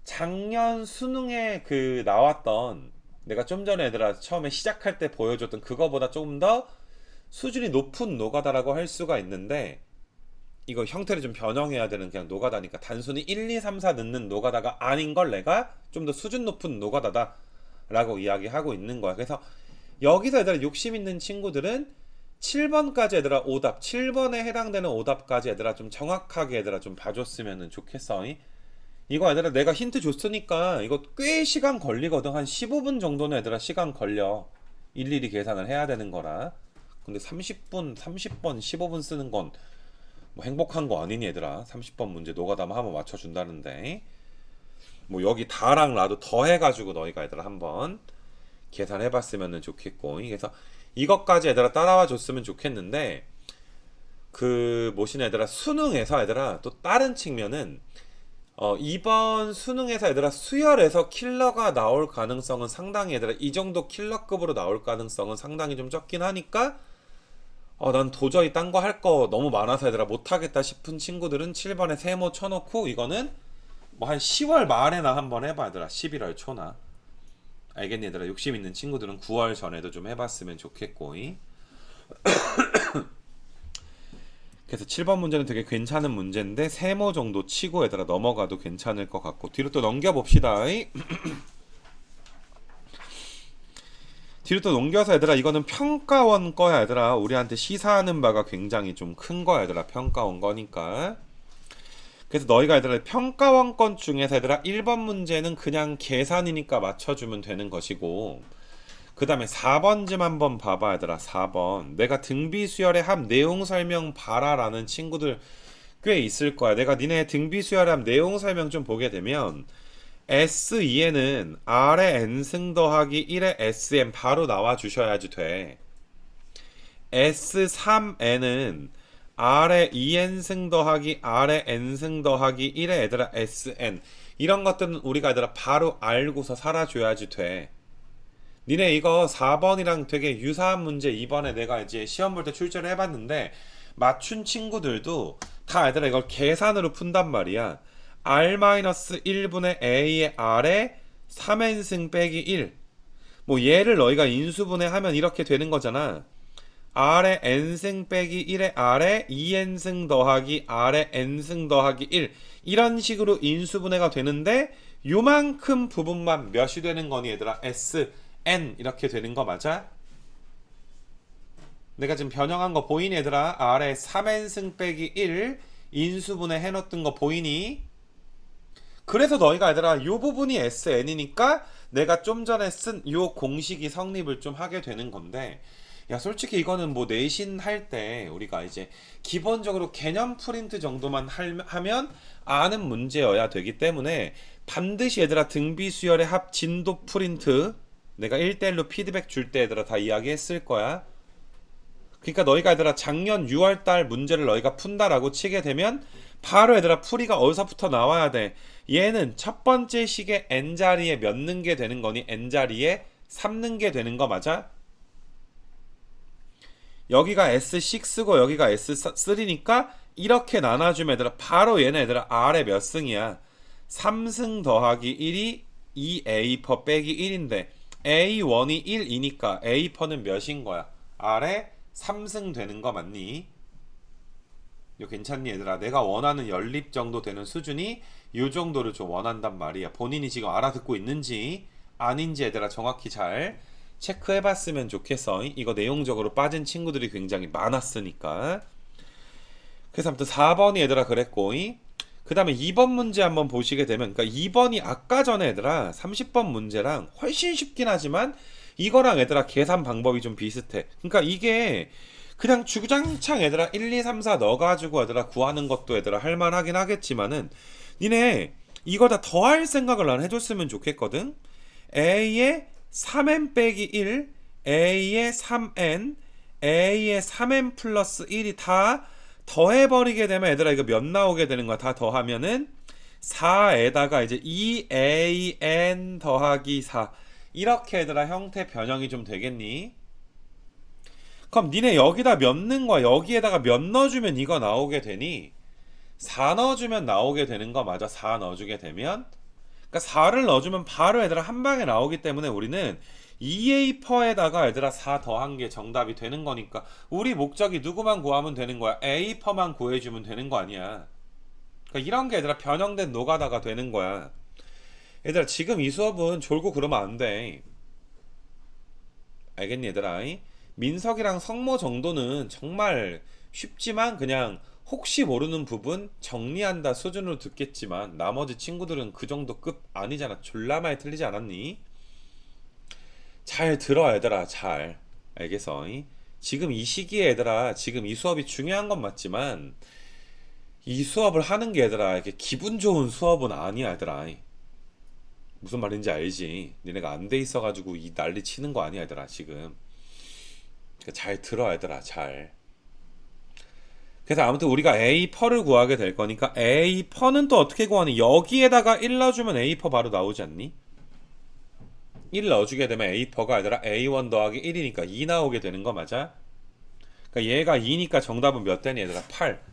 S1: 작년 수능에 그 나왔던 내가 좀 전에 얘들아 처음에 시작할 때 보여줬던 그거보다 조금 더 수준이 높은 노가다라고 할 수가 있는데 이거 형태를 좀 변형해야 되는 그냥 노가다니까 단순히 1, 2, 3, 4 넣는 노가다가 아닌 걸 내가 좀 더 수준 높은 노가다다라고 이야기하고 있는 거야. 그래서 여기서 얘들아 욕심 있는 친구들은 7번까지 얘들아 오답 7번에 해당되는 오답까지 얘들아 좀 정확하게 얘들아 좀 봐줬으면 좋겠어. 이거 얘들아 내가 힌트 줬으니까 이거 꽤 시간 걸리거든. 한 15분 정도는 얘들아 시간 걸려. 일일이 계산을 해야 되는 거라. 근데 30분 30번 15분 쓰는 건 뭐 행복한 거 아니니 얘들아. 30번 문제 노가다만 한번 맞춰준다는데 뭐 여기 다랑 라도 더해가지고 너희가 얘들아 한번 계산해봤으면 좋겠고. 그래서 이것까지 얘들아 따라와 줬으면 좋겠는데 그 뭐신 얘들아 수능에서 얘들아 또 다른 측면은 이번 수능에서 얘들아 수열에서 킬러가 나올 가능성은 상당히 얘들아 이 정도 킬러급으로 나올 가능성은 상당히 좀 적긴 하니까 난 도저히 딴 거 할 거 너무 많아서 얘들아 못하겠다 싶은 친구들은 7번에 세모 쳐놓고 이거는 뭐 한 10월 말에나 한번 해봐 얘들아. 11월 초나 알겠니 얘들아. 욕심 있는 친구들은 9월 전에도 좀 해봤으면 좋겠고. 그래서 7번 문제는 되게 괜찮은 문제인데 세모 정도 치고 얘들아 넘어가도 괜찮을 것 같고 뒤로 또 넘겨봅시다. 뒤로 또 넘겨서 얘들아 이거는 평가원 거야 얘들아. 우리한테 시사하는 바가 굉장히 좀 큰 거야 얘들아. 평가원 거니까. 그래서 너희가 얘들아 평가원 건 중에서 얘들아 1번 문제는 그냥 계산이니까 맞춰주면 되는 것이고 그 다음에 4번쯤 한번 봐봐 얘들아. 4번 내가 등비수열의 합 내용 설명 봐라 라는 친구들 꽤 있을 거야. 내가 니네 등비수열의 합 내용 설명 좀 보게 되면 S2에는 R의 N승 더하기 1의 SM 바로 나와 주셔야지 돼. S3에는 R에 2n승 더하기 R에 n승 더하기 1에 얘들아 Sn. 이런 것들은 우리가 얘들아 바로 알고서 살아줘야지 돼. 니네 이거 4번이랑 되게 유사한 문제 이번에 내가 이제 시험 볼 때 출제를 해봤는데 맞춘 친구들도 다 얘들아 이걸 계산으로 푼단 말이야. R-1분의 A의 R에 3n승 빼기 1. 뭐 얘를 너희가 인수분해하면 이렇게 되는 거잖아. R에 n승 빼기 1에 R에 2n승 더하기 R에 n승 더하기 1. 이런 식으로 인수분해가 되는데 요만큼 부분만 몇이 되는 거니 얘들아? Sn 이렇게 되는 거 맞아? 내가 지금 변형한 거 보이니 얘들아? R에 3n승 빼기 1 인수분해 해놓던 거 보이니? 그래서 너희가 얘들아 요 부분이 Sn이니까 내가 좀 전에 쓴 요 공식이 성립을 좀 하게 되는 건데 야 솔직히 이거는 뭐 내신 할 때 우리가 이제 기본적으로 개념 프린트 정도만 하면 아는 문제여야 되기 때문에 반드시 얘들아 등비 수열의 합 진도 프린트 내가 1대1로 피드백 줄 때 얘들아 다 이야기했을 거야. 그러니까 너희가 얘들아 작년 6월달 문제를 너희가 푼다라고 치게 되면 바로 얘들아 풀이가 어디서부터 나와야 돼. 얘는 첫 번째 식의 n자리에 몇 는 게 되는 거니 n자리에 3는 게 되는 거 맞아? 여기가 S6고 여기가 S3니까 이렇게 나눠주면 얘들아 바로 얘네 얘들아 R에 몇 승이야? 3승 더하기 1이 2A% 빼기 1인데 A1이 1이니까 A%는 몇인 거야? R에 3승 되는 거 맞니? 이거 괜찮니 얘들아? 내가 원하는 연립 정도 되는 수준이 이 정도를 좀 원한단 말이야. 본인이 지금 알아듣고 있는지 아닌지 얘들아 정확히 잘 체크해봤으면 좋겠어. 이거 내용적으로 빠진 친구들이 굉장히 많았으니까. 그래서 아무튼 4번이 얘들아 그랬고 그 다음에 2번 문제 한번 보시게 되면 그러니까 2번이 아까 전에 얘들아 30번 문제랑 훨씬 쉽긴 하지만 이거랑 얘들아 계산 방법이 좀 비슷해. 그러니까 이게 그냥 주구장창 얘들아 1, 2, 3, 4 넣어가지고 얘들아 구하는 것도 얘들아 할만하긴 하겠지만은 니네 이거 다 더할 생각을 난 해줬으면 좋겠거든. A의 3n 빼기 1, A의 3n, A의 3n 플러스 1이 다 더해버리게 되면 얘들아 이거 몇 나오게 되는 거야? 다 더하면은 4에다가 이제 2an 더하기 4 이렇게 얘들아 형태 변형이 좀 되겠니? 그럼 니네 여기다 몇 넣는 거야? 여기에다가 몇 넣어주면 이거 나오게 되니? 4 넣어주면 나오게 되는 거 맞아? 4 넣어주게 되면? 그러니까 4를 넣어주면 바로 얘들아 한 방에 나오기 때문에 우리는 2A%에다가 얘들아 4 더한 게 정답이 되는 거니까 우리 목적이 누구만 구하면 되는 거야? A%만 구해주면 되는 거 아니야. 그러니까 이런 게 얘들아 변형된 노가다가 되는 거야. 얘들아 지금 이 수업은 졸고 그러면 안 돼. 알겠니 얘들아? 민석이랑 성모 정도는 정말 쉽지만 그냥 혹시 모르는 부분 정리한다 수준으로 듣겠지만 나머지 친구들은 그 정도 급 아니잖아. 졸라 많이 틀리지 않았니? 잘 들어 얘들아 잘 알겠어? 지금 이 시기에 얘들아 지금 이 수업이 중요한 건 맞지만 이 수업을 하는 게 얘들아 이렇게 기분 좋은 수업은 아니야 얘들아. 무슨 말인지 알지? 니네가 안 돼 있어가지고 이 난리 치는 거 아니야 얘들아 지금. 그러니까 잘 들어 얘들아 잘. 그래서 아무튼 우리가 A%를 구하게 될 거니까 A%는 또 어떻게 구하니? 여기에다가 1 넣어주면 A% 바로 나오지 않니? 1 넣어주게 되면 A%가 아니라 A1 더하기 1이니까 2 나오게 되는 거 맞아? 그러니까 얘가 2니까 정답은 몇 되니 얘들아? 8.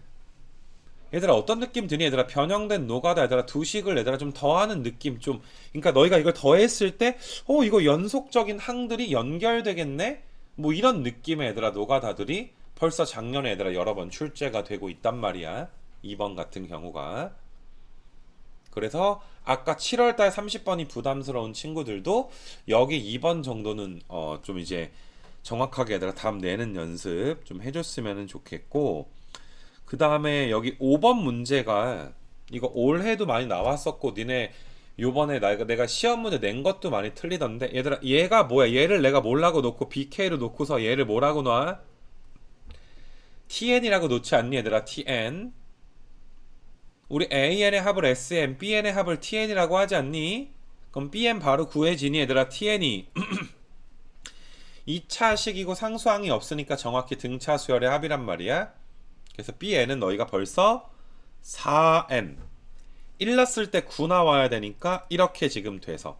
S1: 얘들아 어떤 느낌 드니 얘들아? 변형된 노가다 얘들아 두 식을 얘들아 좀 더하는 느낌 좀. 그러니까 너희가 이걸 더했을 때 이거 연속적인 항들이 연결되겠네? 뭐 이런 느낌의 얘들아 노가다들이 벌써 작년에 얘들아 여러 번 출제가 되고 있단 말이야. 2번 같은 경우가. 그래서 아까 7월달 30번이 부담스러운 친구들도 여기 2번 정도는 좀 이제 정확하게 얘들아 답 내는 연습 좀 해줬으면 좋겠고, 그 다음에 여기 5번 문제가 이거 올해도 많이 나왔었고 니네 요번에 내가 시험 문제 낸 것도 많이 틀리던데 얘들아 얘가 뭐야? 얘를 내가 뭐라고 놓고 BK로 놓고서 얘를 뭐라고 놔? TN이라고 놓지 않니 얘들아? TN. 우리 AN의 합을 SN, BN의 합을 TN이라고 하지 않니? 그럼 BN 바로 구해지니 얘들아? TN이 2차식이고 상수항이 없으니까 정확히 등차 수열의 합이란 말이야. 그래서 Bn은 너희가 벌써 4n 1 넣었을 때 9 나와야 되니까 이렇게 지금 돼서,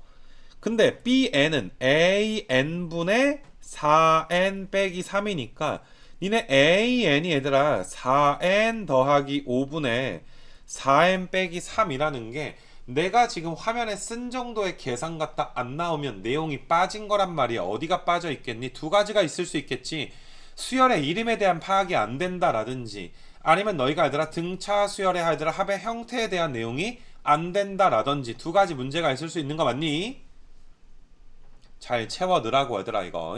S1: 근데 Bn은 AN분의 4n 빼기 3이니까 니네 AN이 얘들아 4n 더하기 5분의 4n 빼기 3이라는 게 내가 지금 화면에 쓴 정도의 계산 같다 안 나오면 내용이 빠진 거란 말이야. 어디가 빠져 있겠니? 두 가지가 있을 수 있겠지. 수열의 이름에 대한 파악이 안 된다라든지, 아니면 너희가 얘들아 등차 수열의 얘들아 합의 형태에 대한 내용이 안 된다라든지, 두 가지 문제가 있을 수 있는 거 맞니? 잘 채워 넣으라고 얘들아 이거.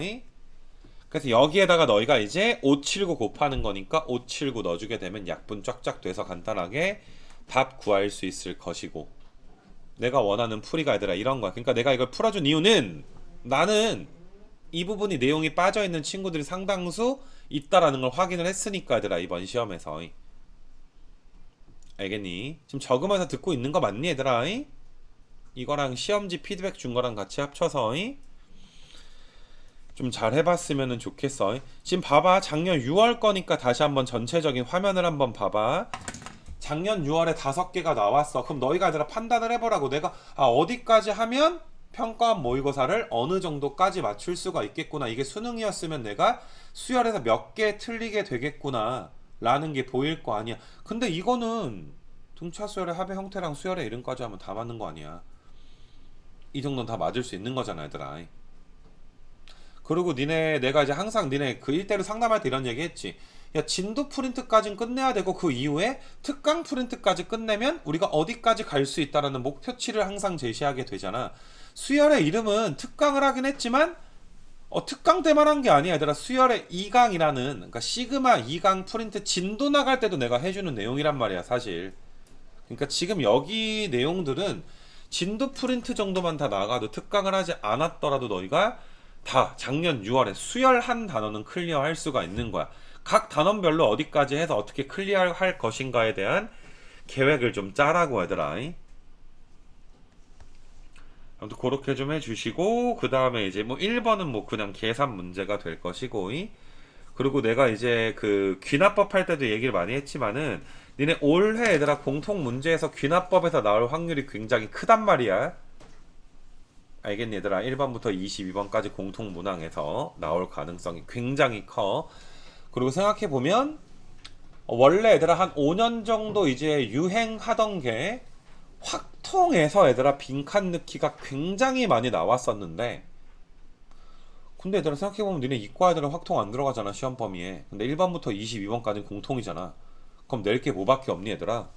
S1: 그래서 여기에다가 너희가 이제 579 곱하는 거니까 579 넣어주게 되면 약분 쫙쫙 돼서 간단하게 답 구할 수 있을 것이고, 내가 원하는 풀이가 얘들아 이런 거야. 그러니까 내가 이걸 풀어준 이유는 나는 이 부분이 내용이 빠져있는 친구들이 상당수 있다라는 걸 확인을 했으니까 얘들아 이번 시험에서. 알겠니? 지금 적으면서 듣고 있는 거 맞니 얘들아? 이거랑 시험지 피드백 준 거랑 같이 합쳐서 좀 잘 해봤으면 좋겠어. 지금 봐봐, 작년 6월 거니까 다시 한번 전체적인 화면을 한번 봐봐. 작년 6월에 5개가 나왔어. 그럼 너희가 얘들아 판단을 해보라고. 내가 어디까지 하면 평가원 모의고사를 어느 정도까지 맞출 수가 있겠구나, 이게 수능이었으면 내가 수열에서 몇 개 틀리게 되겠구나 라는 게 보일 거 아니야. 근데 이거는 등차 수열의 합의 형태랑 수열의 이름까지 하면 다 맞는 거 아니야. 이 정도는 다 맞을 수 있는 거잖아 얘들아. 그리고 내가 이제 항상 니네 그 일대로 상담할 때 이런 얘기 했지. 야, 진도 프린트까지는 끝내야 되고 그 이후에 특강 프린트까지 끝내면 우리가 어디까지 갈 수 있다라는 목표치를 항상 제시하게 되잖아. 수열의 이름은 특강을 하긴 했지만 특강 때만 한 게 아니야 얘들아. 수열의 2강이라는, 그러니까 시그마 2강 프린트 진도 나갈 때도 내가 해주는 내용이란 말이야 사실. 그러니까 지금 여기 내용들은 진도 프린트 정도만 다 나가도 특강을 하지 않았더라도 너희가 다 작년 6월에 수열 한 단어는 클리어할 수가 있는 거야. 각 단원별로 어디까지 해서 어떻게 클리어할 것인가에 대한 계획을 좀 짜라고 얘들아. 아무튼 그렇게 좀 해주시고, 그 다음에 이제 뭐 1번은 뭐 그냥 계산 문제가 될 것이고, 그리고 내가 이제 그 귀납법 할 때도 얘기를 많이 했지만은 니네 올해 얘들아 공통 문제에서 귀납법에서 나올 확률이 굉장히 크단 말이야. 알겠니 얘들아? 1번부터 22번까지 공통 문항에서 나올 가능성이 굉장히 커. 그리고 생각해보면 원래 얘들아 한 5년 정도 이제 유행하던 게 확통에서 얘들아 빈칸 넣기가 굉장히 많이 나왔었는데, 근데 얘들아 생각해보면 니네 이과 애들은 확통 안 들어가잖아 시험 범위에. 근데 1번부터 22번까지는 공통이잖아. 그럼 낼 게 뭐밖에 없니 얘들아?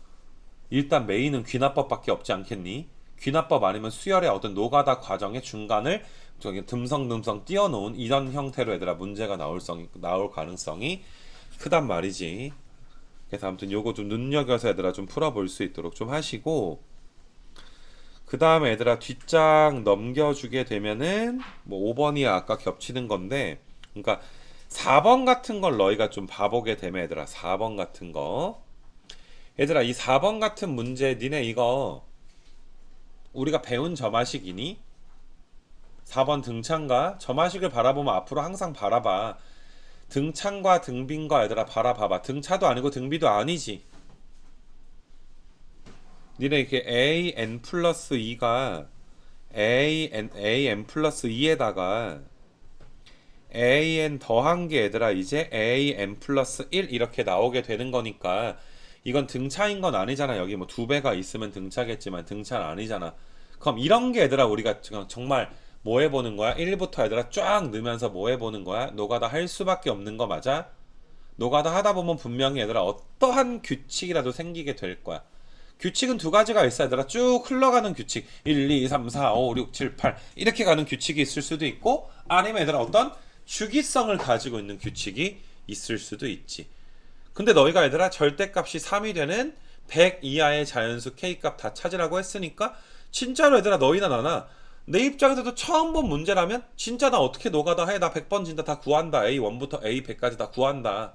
S1: 일단 메인은 귀납법밖에 없지 않겠니? 귀납법 아니면 수열의 어떤 노가다 과정의 중간을 저기 듬성듬성 띄워놓은 이런 형태로 얘들아 문제가 나올 가능성이 크단 말이지. 그래서 아무튼 요거 좀 눈여겨서 얘들아 좀 풀어볼 수 있도록 좀 하시고, 그 다음에 얘들아 뒷장 넘겨주게 되면은 뭐 5번이 아까 겹치는 건데, 그러니까 4번 같은 걸 너희가 좀 봐보게 되면 얘들아 4번 같은 거, 얘들아 이 4번 같은 문제 니네 이거 우리가 배운 점화식이니? 4번 등차인가? 점화식을 바라보면 앞으로 항상 바라봐. 등차과 등비인가 얘들아 바라봐봐. 등차도 아니고 등비도 아니지. 니네 이렇게 an 플러스 2가 an 플러스 2에다가 an 더한 게 얘들아 이제 an 플러스 1 이렇게 나오게 되는 거니까 이건 등차인 건 아니잖아. 여기 뭐 2배가 있으면 등차겠지만 등차는 아니잖아. 그럼 이런 게 얘들아 우리가 정말 뭐 해보는 거야? 1부터 얘들아 쫙 넣으면서 뭐 해보는 거야? 노가다 할 수밖에 없는 거 맞아? 노가다 하다 보면 분명히 얘들아 어떠한 규칙이라도 생기게 될 거야. 규칙은 두 가지가 있어 얘들아. 쭉 흘러가는 규칙 1, 2, 3, 4, 5, 6, 7, 8 이렇게 가는 규칙이 있을 수도 있고, 아니면 얘들아 어떤 주기성을 가지고 있는 규칙이 있을 수도 있지. 근데 너희가 얘들아 절대값이 3이 되는 100 이하의 자연수 K값 다 찾으라고 했으니까 진짜로 얘들아 너희나 나나 내 입장에서도 처음 본 문제라면 진짜 나 어떻게 노가다 해? 나 100번 진다 다 구한다. A1부터 A100까지 다 구한다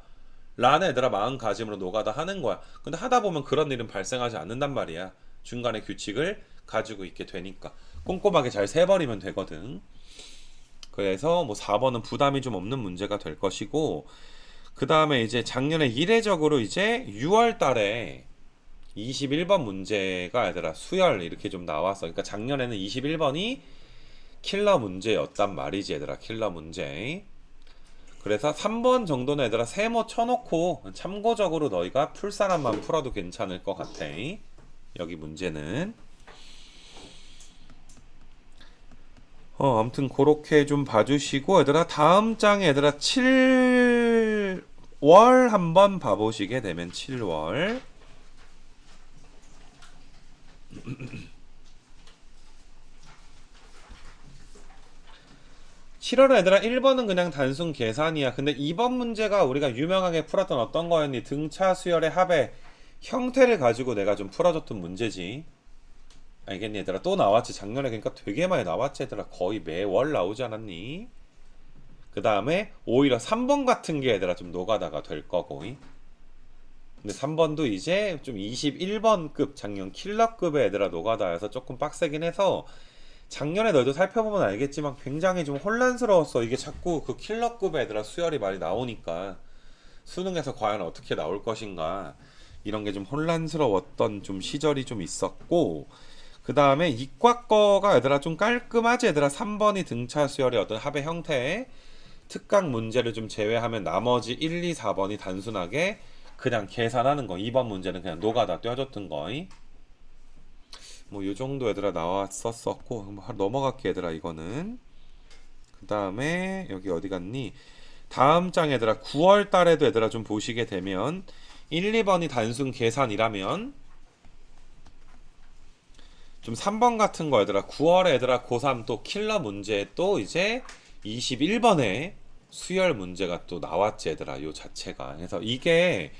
S1: 라는 얘들아 마음가짐으로 노가다 하는 거야. 근데 하다 보면 그런 일은 발생하지 않는단 말이야. 중간에 규칙을 가지고 있게 되니까 꼼꼼하게 잘 세버리면 되거든. 그래서 뭐 4번은 부담이 좀 없는 문제가 될 것이고, 그 다음에 이제 작년에 이례적으로 이제 6월 달에 21번 문제가 얘들아 수열 이렇게 좀 나왔어. 그러니까 작년에는 21번이 킬러 문제였단 말이지 얘들아. 킬러 문제. 그래서 3번 정도는 얘들아 세모 쳐놓고 참고적으로 너희가 풀 사람만 풀어도 괜찮을 것 같아. 여기 문제는 아무튼 그렇게 좀 봐주시고 얘들아 다음 장에 얘들아 7월 한번 봐보시게 되면 7월 7월은 얘들아 1번은 그냥 단순 계산이야. 근데 2번 문제가 우리가 유명하게 풀었던 어떤 거였니? 등차 수열의 합의 형태를 가지고 내가 좀 풀어줬던 문제지. 알겠니 얘들아? 또 나왔지. 작년에 그러니까 되게 많이 나왔지 얘들아. 거의 매월 나오지 않았니? 그 다음에 오히려 3번 같은 게 얘들아 좀 노가다가 될 거고. 근데 3번도 이제 좀 21번급 작년 킬러급의 얘들아 노가다여서 조금 빡세긴 해서 작년에 너희도 살펴보면 알겠지만 굉장히 좀 혼란스러웠어. 이게 자꾸 그 킬러급의 애들아 수열이 많이 나오니까 수능에서 과연 어떻게 나올 것인가 이런 게 좀 혼란스러웠던 좀 시절이 좀 있었고, 그 다음에 이과 거가 얘들아 좀 깔끔하지 얘들아. 3번이 등차 수열의 어떤 합의 형태의 특강 문제를 좀 제외하면 나머지 1, 2, 4번이 단순하게 그냥 계산하는 거. 2번 문제는 그냥 노가다 떼어줬던 거. 뭐 요 정도 얘들아 나왔었고 넘어갈게 얘들아. 이거는 그 다음에 여기 어디 갔니? 다음 장 얘들아 9월 달에도 얘들아 좀 보시게 되면 1, 2번이 단순 계산이라면 좀 3번 같은 거 얘들아 9월에 얘들아 고3 또 킬러 문제 또 이제 21번에 수열 문제가 또 나왔지 얘들아. 요 자체가. 그래서 이게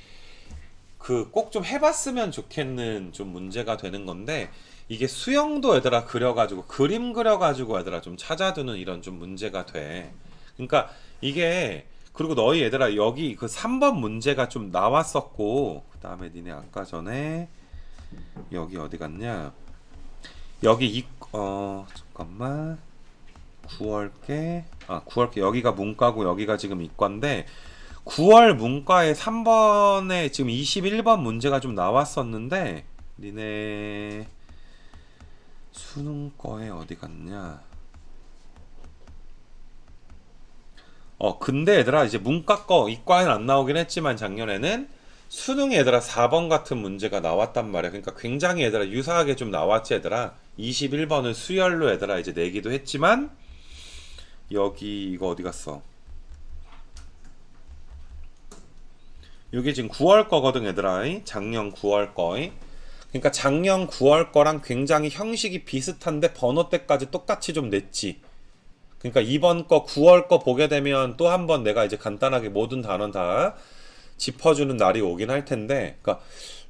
S1: 그 꼭 좀 해봤으면 좋겠는 좀 문제가 되는 건데, 이게 수영도 얘들아 그려가지고 그림 그려가지고 얘들아 좀 찾아두는 이런 좀 문제가 돼. 그러니까 이게 그리고 너희 얘들아 여기 그 3번 문제가 좀 나왔었고, 그 다음에 니네 아까 전에 여기 어디 갔냐? 여기 잠깐만 9월께 여기가 문과고 여기가 지금 이과인데 9월 문과에 3번에 지금 21번 문제가 좀 나왔었는데 니네 수능과에 어디 갔냐? 근데 얘들아 이제 문과 거 이과에는 안 나오긴 했지만 작년에는 수능에 얘들아 4번 같은 문제가 나왔단 말이야. 그러니까 굉장히 얘들아 유사하게 좀 나왔지 얘들아. 21번을 수열로 얘들아 이제 내기도 했지만 여기 이거 어디 갔어? 이게 지금 9월 거거든 얘들아. 작년 9월 거. 그러니까 작년 9월 거랑 굉장히 형식이 비슷한데 번호대까지 똑같이 좀 냈지. 그러니까 이번 거 9월 거 보게 되면 또 한 번 내가 이제 간단하게 모든 단원 다 짚어주는 날이 오긴 할 텐데, 그러니까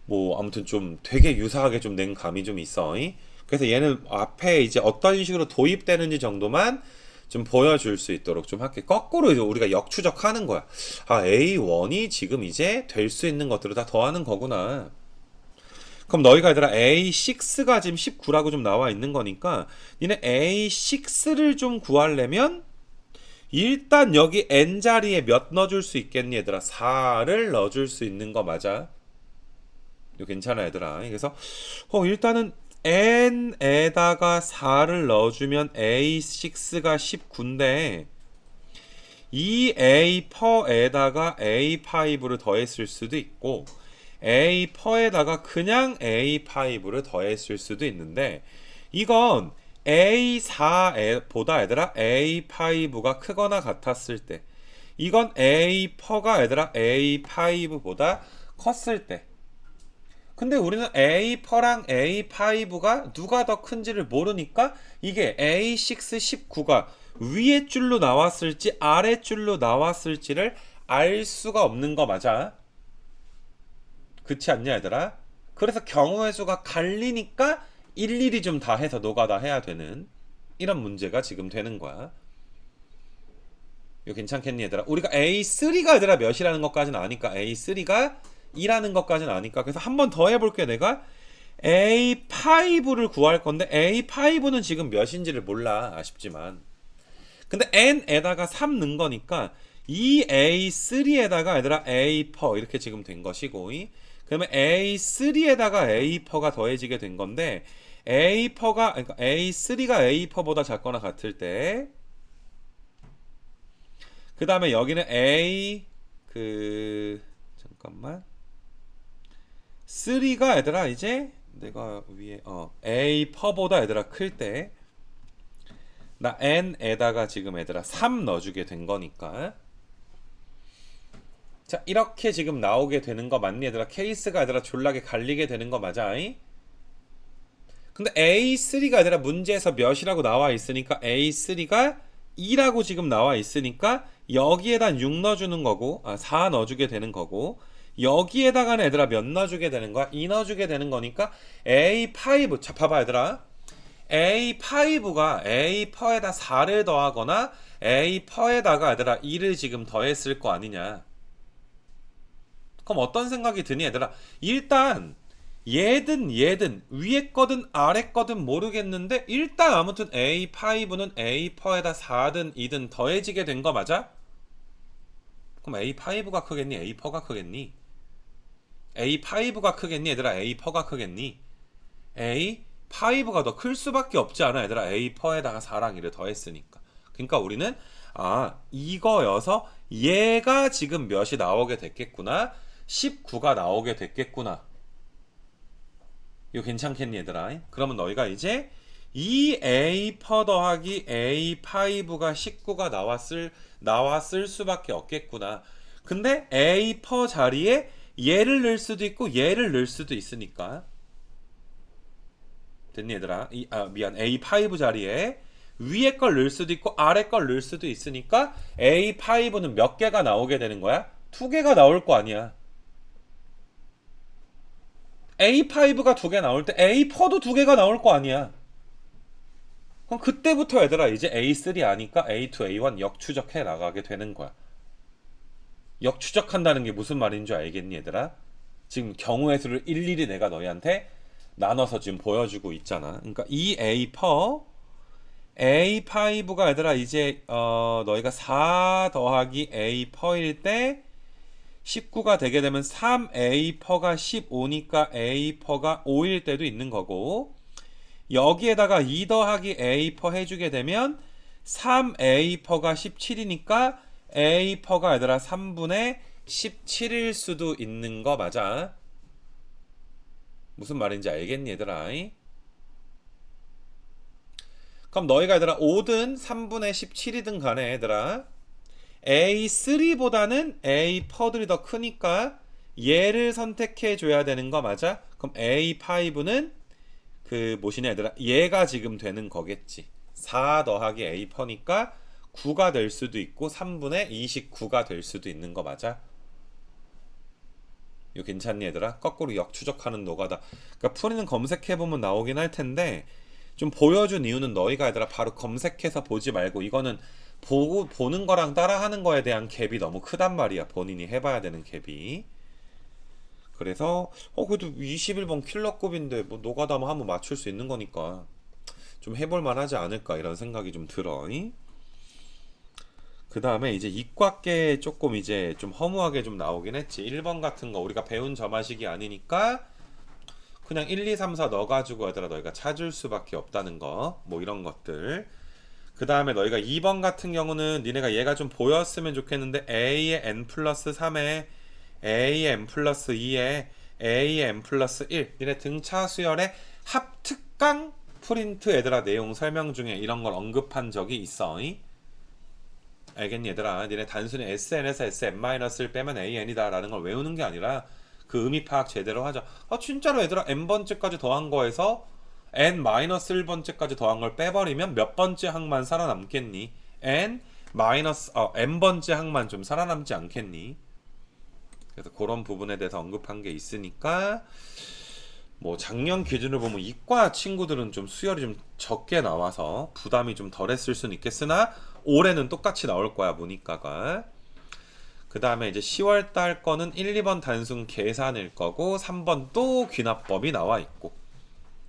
S1: 뭐 아무튼 좀 되게 유사하게 좀 낸 감이 좀 있어. 그래서 얘는 앞에 이제 어떤 식으로 도입되는지 정도만 좀 보여줄 수 있도록 좀 할게. 거꾸로 이제 우리가 역추적하는 거야. 아, A1이 지금 이제 될 수 있는 것들을 다 더하는 거구나. 그럼 너희가 얘들아 A6가 지금 19라고 좀 나와 있는 거니까 니네 A6를 좀 구하려면 일단 여기 N자리에 몇 넣어줄 수 있겠니 얘들아? 4를 넣어줄 수 있는 거 맞아? 이거 괜찮아 얘들아. 그래서 일단은 N에다가 4를 넣어주면 A6가 19인데 이 A 퍼에다가 A5를 더했을 수도 있고 A 퍼에다가 그냥 A5를 더했을 수도 있는데, 이건 A4보다 얘들아 A5가 크거나 같았을 때, 이건 A 퍼가 얘들아 A5보다 컸을 때. 근데 우리는 A 퍼랑 A5가 누가 더 큰지를 모르니까 이게 A6 19가 위에 줄로 나왔을지 아래 줄로 나왔을지를 알 수가 없는 거 맞아? 그렇지 않냐 얘들아? 그래서 경우의 수가 갈리니까 일일이 좀 다 해서 노가다 해야 되는 이런 문제가 지금 되는 거야. 이거 괜찮겠니 얘들아? 우리가 A3가 얘들아 몇이라는 것까지는 아니까, A3가 2라는 것까지는 아니까. 그래서 한 번 더 해볼게. 내가 A5를 구할 건데 A5는 지금 몇인지를 몰라. 아쉽지만 근데 N에다가 3 넣은 거니까 이 A3에다가 얘들아 A4 이렇게 지금 된 것이고, 그러면 A3에다가 A4가 더해지게 된 건데, A4가 그러니까 A3가 A4보다 작거나 같을 때, 그 다음에 여기는 잠깐만, 3가 얘들아 이제 내가 위에 A4보다 얘들아 클 때, 나 N에다가 지금 얘들아 3 넣어주게 된 거니까. 자, 이렇게 지금 나오게 되는 거 맞니 얘들아? 케이스가 얘들아 졸라게 갈리게 되는 거 맞아? 근데 A3가 얘들아 문제에서 몇이라고 나와 있으니까 A3가 2라고 지금 나와 있으니까 여기에다 6 넣어주는 거고, 4 넣어주게 되는 거고, 여기에다가는 얘들아 몇 넣어주게 되는 거야? 2 넣어주게 되는 거니까 A5. 자, 봐봐 얘들아, A5가 A4에다 4를 더하거나 A4에다가 얘들아 2를 지금 더했을 거 아니냐. 그럼 어떤 생각이 드니 얘들아? 일단 얘든 위에 거든 아래 거든 모르겠는데, 일단 아무튼 A5는 A4에다 4든 2든 더해지게 된 거 맞아? 그럼 A5가 크겠니? A4가 크겠니? A5가 크겠니 얘들아? A4가 크겠니? A5가 더 클 수밖에 없지 않아 얘들아? A4에다가 4랑 2를 더했으니까. 그러니까 우리는 이거여서 얘가 지금 몇이 나오게 됐겠구나, 19가 나오게 됐겠구나. 이거 괜찮겠니 얘들아? 그러면 너희가 이제 이 A4 더하기 A5가 19가 나왔을 수밖에 없겠구나. 근데 A4 자리에 얘를 넣을 수도 있고 얘를 넣을 수도 있으니까. 됐니 얘들아? 미안, A5 자리에 위에 걸 넣을 수도 있고 아래 걸 넣을 수도 있으니까 A5는 몇 개가 나오게 되는 거야? 2개가 나올 거 아니야. A5가 2개 나올 때 A4도 2개가 나올 거 아니야. 그럼 그때부터 얘들아 이제 A3 아니까 A2, A1 역추적해 나가게 되는 거야. 역추적한다는 게 무슨 말인 줄 알겠니 얘들아? 지금 경우의 수를 일일이 내가 너희한테 나눠서 지금 보여주고 있잖아. 그러니까 이 A5가 얘들아 이제 너희가 4 더하기 A4일 때 19가 되게 되면 3A4가 15니까 A4가 5일 때도 있는 거고, 여기에다가 2 더하기 A4 해주게 되면 3A4가 17이니까 A4가 얘들아 3분의 17일 수도 있는 거 맞아? 무슨 말인지 알겠니 얘들아? 그럼 너희가 얘들아 5든 3분의 17이든 간에 얘들아 A3보다는 A4들이 더 크니까 얘를 선택해 줘야 되는 거 맞아? 그럼 A5는 뭐시냐 얘들아, 얘가 지금 되는 거겠지. 4 더하기 A4니까 9가 될 수도 있고 3분의 29가 될 수도 있는 거 맞아? 이거 괜찮니 얘들아? 거꾸로 역추적하는 노가다. 그러니까 풀이는 검색해보면 나오긴 할 텐데, 좀 보여준 이유는 너희가 얘들아 바로 검색해서 보지 말고 이거는 보는 거랑 따라하는 거에 대한 갭이 너무 크단 말이야. 본인이 해봐야 되는 갭이. 그래서 그래도 21번 킬러급인데 뭐 노가다만 한번 맞출 수 있는 거니까 좀 해볼 만하지 않을까 이런 생각이 좀 들어. 그 다음에 이제 이과계 조금 이제 좀 허무하게 좀 나오긴 했지. 1번 같은 거 우리가 배운 점화식이 아니니까 그냥 1, 2, 3, 4 넣어가지고 얘들아 너희가 찾을 수밖에 없다는 거, 뭐 이런 것들. 그 다음에 너희가 2번 같은 경우는 니네가 얘가 좀 보였으면 좋겠는데, A의 n 플러스 3에 A의 n 플러스 2에 A의 n 플러스 1, 니네 등차 수열의 합특강 프린트 얘들아 내용 설명 중에 이런 걸 언급한 적이 있어. 알겠니 얘들아? 니네 단순히 SN에서 SN-를 빼면 AN이다 라는 걸 외우는 게 아니라 그 의미 파악 제대로 하자. 진짜로 얘들아 n번째까지 더한 거에서 n-1번째까지 더한 걸 빼버리면 몇 번째 항만 살아남겠니? n번째 항만 좀 살아남지 않겠니? 그래서 그런 부분에 대해서 언급한 게 있으니까, 뭐 작년 기준으로 보면 이과 친구들은 좀 수열이 좀 적게 나와서 부담이 좀 덜했을 수는 있겠으나 올해는 똑같이 나올 거야 문이과가. 그 다음에 이제 10월 달 거는 1, 2번 단순 계산일 거고 3번 또 귀납법이 나와 있고,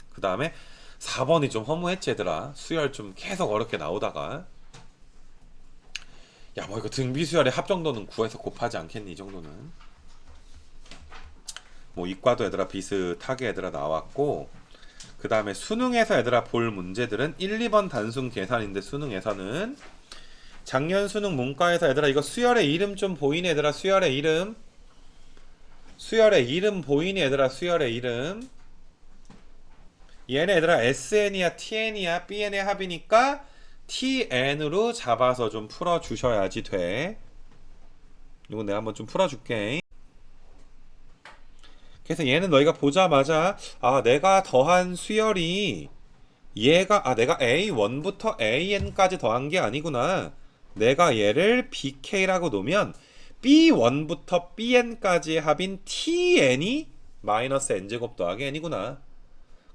S1: 그 다음에 4번이 좀 허무했지 얘들아. 수열 좀 계속 어렵게 나오다가 야, 뭐 이거 등비수열의 합 정도는 9에서 곱하지 않겠니? 이 정도는. 뭐 이과도 얘들아 비슷하게 얘들아 나왔고, 그 다음에 수능에서 얘들아 볼 문제들은 1, 2번 단순 계산인데, 수능에서는 작년 수능 문과에서 얘들아 이거 수열의 이름 좀 보이니 얘들아? 수열의 이름 보이니 얘들아? 수열의 이름 얘네 얘들아 SN이야 TN이야 BN의 합이니까 TN으로 잡아서 좀 풀어주셔야지 돼. 이거 내가 한번 좀 풀어줄게. 그래서 얘는 너희가 보자마자 내가 더한 수열이 내가 A1부터 AN까지 더한 게 아니구나. 내가 얘를 BK라고 놓으면 B1부터 BN까지의 합인 TN이 마이너스 N제곱 더하기 N이구나.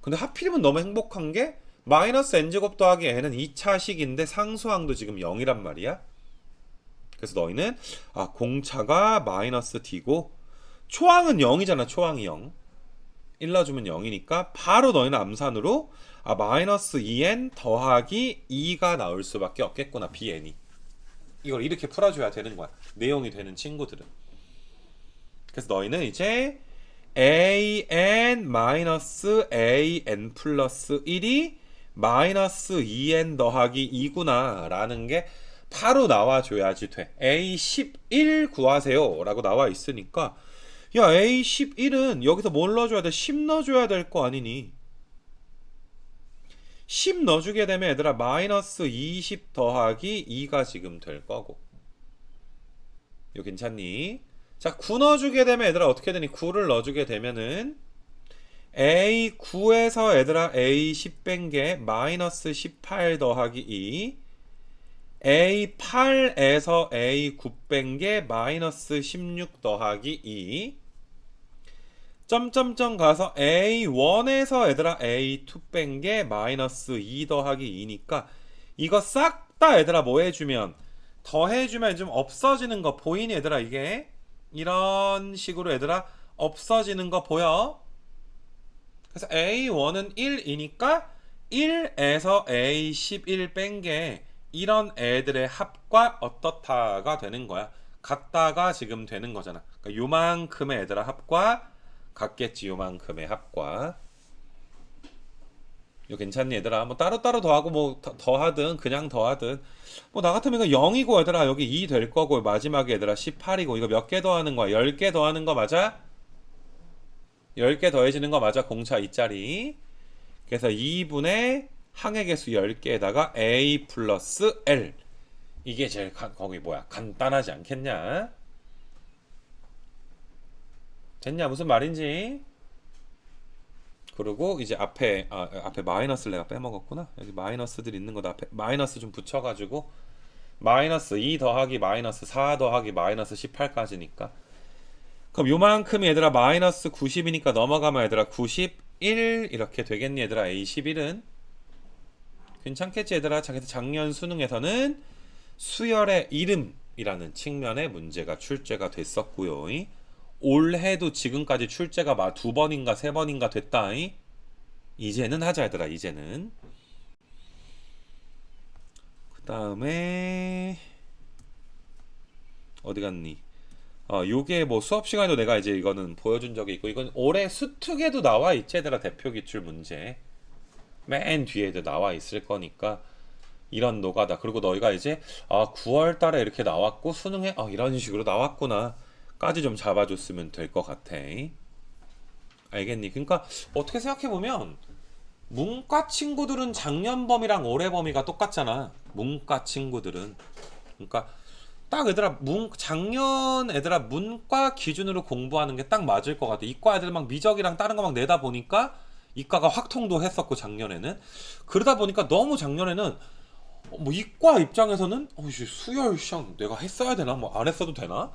S1: 근데 하필이면 너무 행복한 게 마이너스 N제곱 더하기 N은 2차식인데 상수항도 지금 0이란 말이야. 그래서 너희는 공차가 마이너스 D고 초항은 0이잖아. 초항이 0. 1 넣어주면 0이니까 바로 너희는 암산으로 마이너스 2n 더하기 2가 나올 수밖에 없겠구나. bn이. 이걸 이렇게 풀어줘야 되는 거야. 내용이 되는 친구들은. 그래서 너희는 이제 an 마이너스 an 플러스 1이 마이너스 2n 더하기 2구나 라는 게 바로 나와줘야지 돼. A11 구하세요 라고 나와 있으니까 야 A11은 여기서 뭘 넣어줘야 돼? 10 넣어줘야 될 거 아니니? 10 넣어주게 되면 얘들아 마이너스 20 더하기 2가 지금 될 거고. 이거 괜찮니? 자, 9 넣어주게 되면 얘들아 어떻게 되니? 9를 넣어주게 되면은 A9에서 얘들아 A10 뺀 게 마이너스 18 더하기 2, A8에서 A9 뺀 게 마이너스 16 더하기 2, 점점점 가서 A1에서 얘들아 A2 뺀 게 마이너스 2 더하기 2니까 이거 싹 다 얘들아 뭐 해주면 더해주면 좀 없어지는 거 보이니 얘들아? 이게 이런 식으로 얘들아 없어지는 거 보여? 그래서 A1은 1이니까 1에서 A11 뺀 게 이런 애들의 합과 어떻다가 되는 거야. 같다가 지금 되는 거잖아. 그러니까 요만큼의 애들아 합과 같겠지. 요만큼의 합과. 이거 괜찮니 얘들아? 뭐 따로따로 더하고 뭐 더하든 그냥 더하든 뭐 나 같으면 이거 0이고 얘들아 여기 2 될 거고 마지막에 얘들아 18이고 이거 몇 개 더하는 거야? 10개 더하는 거 맞아? 10개 더해지는 거 맞아? 공차 2짜리. 그래서 2분의 항의 개수 10개에다가 A 플러스 L. 이게 제일 거기 뭐야? 간단하지 않겠냐? 됐냐? 무슨 말인지? 그리고 이제 앞에 마이너스를 내가 빼먹었구나. 여기 마이너스들 있는 거다. 앞에 마이너스 좀 붙여가지고 마이너스 2 더하기 마이너스 4 더하기 마이너스 18까지니까 그럼 요만큼이 얘들아 마이너스 90이니까 넘어가면 얘들아 91 이렇게 되겠니 얘들아? A11은 괜찮겠지 얘들아? 그래서 작년 수능에서는 수열의 이름이라는 측면의 문제가 출제가 됐었고요. 올해도 지금까지 출제가 2번인가 3번인가 됐다. 이제는 하자 얘들아. 이제는 그 다음에 어디 갔니? 요게 뭐 수업 시간에도 내가 이제 이거는 보여준 적이 있고 이건 올해 수특에도 나와 있지 얘들아. 대표 기출 문제 맨 뒤에도 나와 있을 거니까 이런 노가다. 그리고 너희가 이제 9월 달에 이렇게 나왔고 수능에 이런 식으로 나왔구나 까지 좀 잡아줬으면 될 것 같아. 알겠니? 그러니까 어떻게 생각해보면 문과 친구들은 작년 범위랑 올해 범위가 똑같잖아. 문과 친구들은. 그러니까 딱 얘들아 작년 애들아 문과 기준으로 공부하는 게 딱 맞을 것 같아. 이과 애들 막 미적이랑 다른 거 막 내다 보니까 이과가 확통도 했었고 작년에는 그러다 보니까 너무 작년에는 뭐 이과 입장에서는 수열 시험 내가 했어야 되나? 뭐 안 했어도 되나?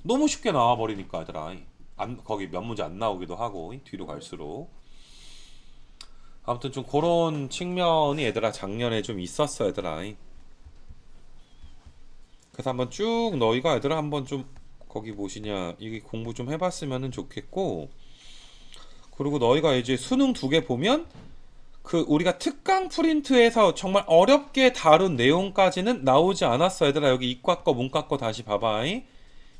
S1: 너무 쉽게 나와버리니까 얘들아 거기 몇 문제 안 나오기도 하고 뒤로 갈수록 아무튼 좀 그런 측면이 얘들아 작년에 좀 있었어 얘들아. 그래서 한번 쭉 너희가 얘들아 한번 좀 거기 뭐시냐 이게 공부 좀 해봤으면 좋겠고 그리고 너희가 이제 수능 2개 보면 그 우리가 특강 프린트에서 정말 어렵게 다룬 내용까지는 나오지 않았어. 얘들아, 여기 이과 거 문과 거 다시 봐봐.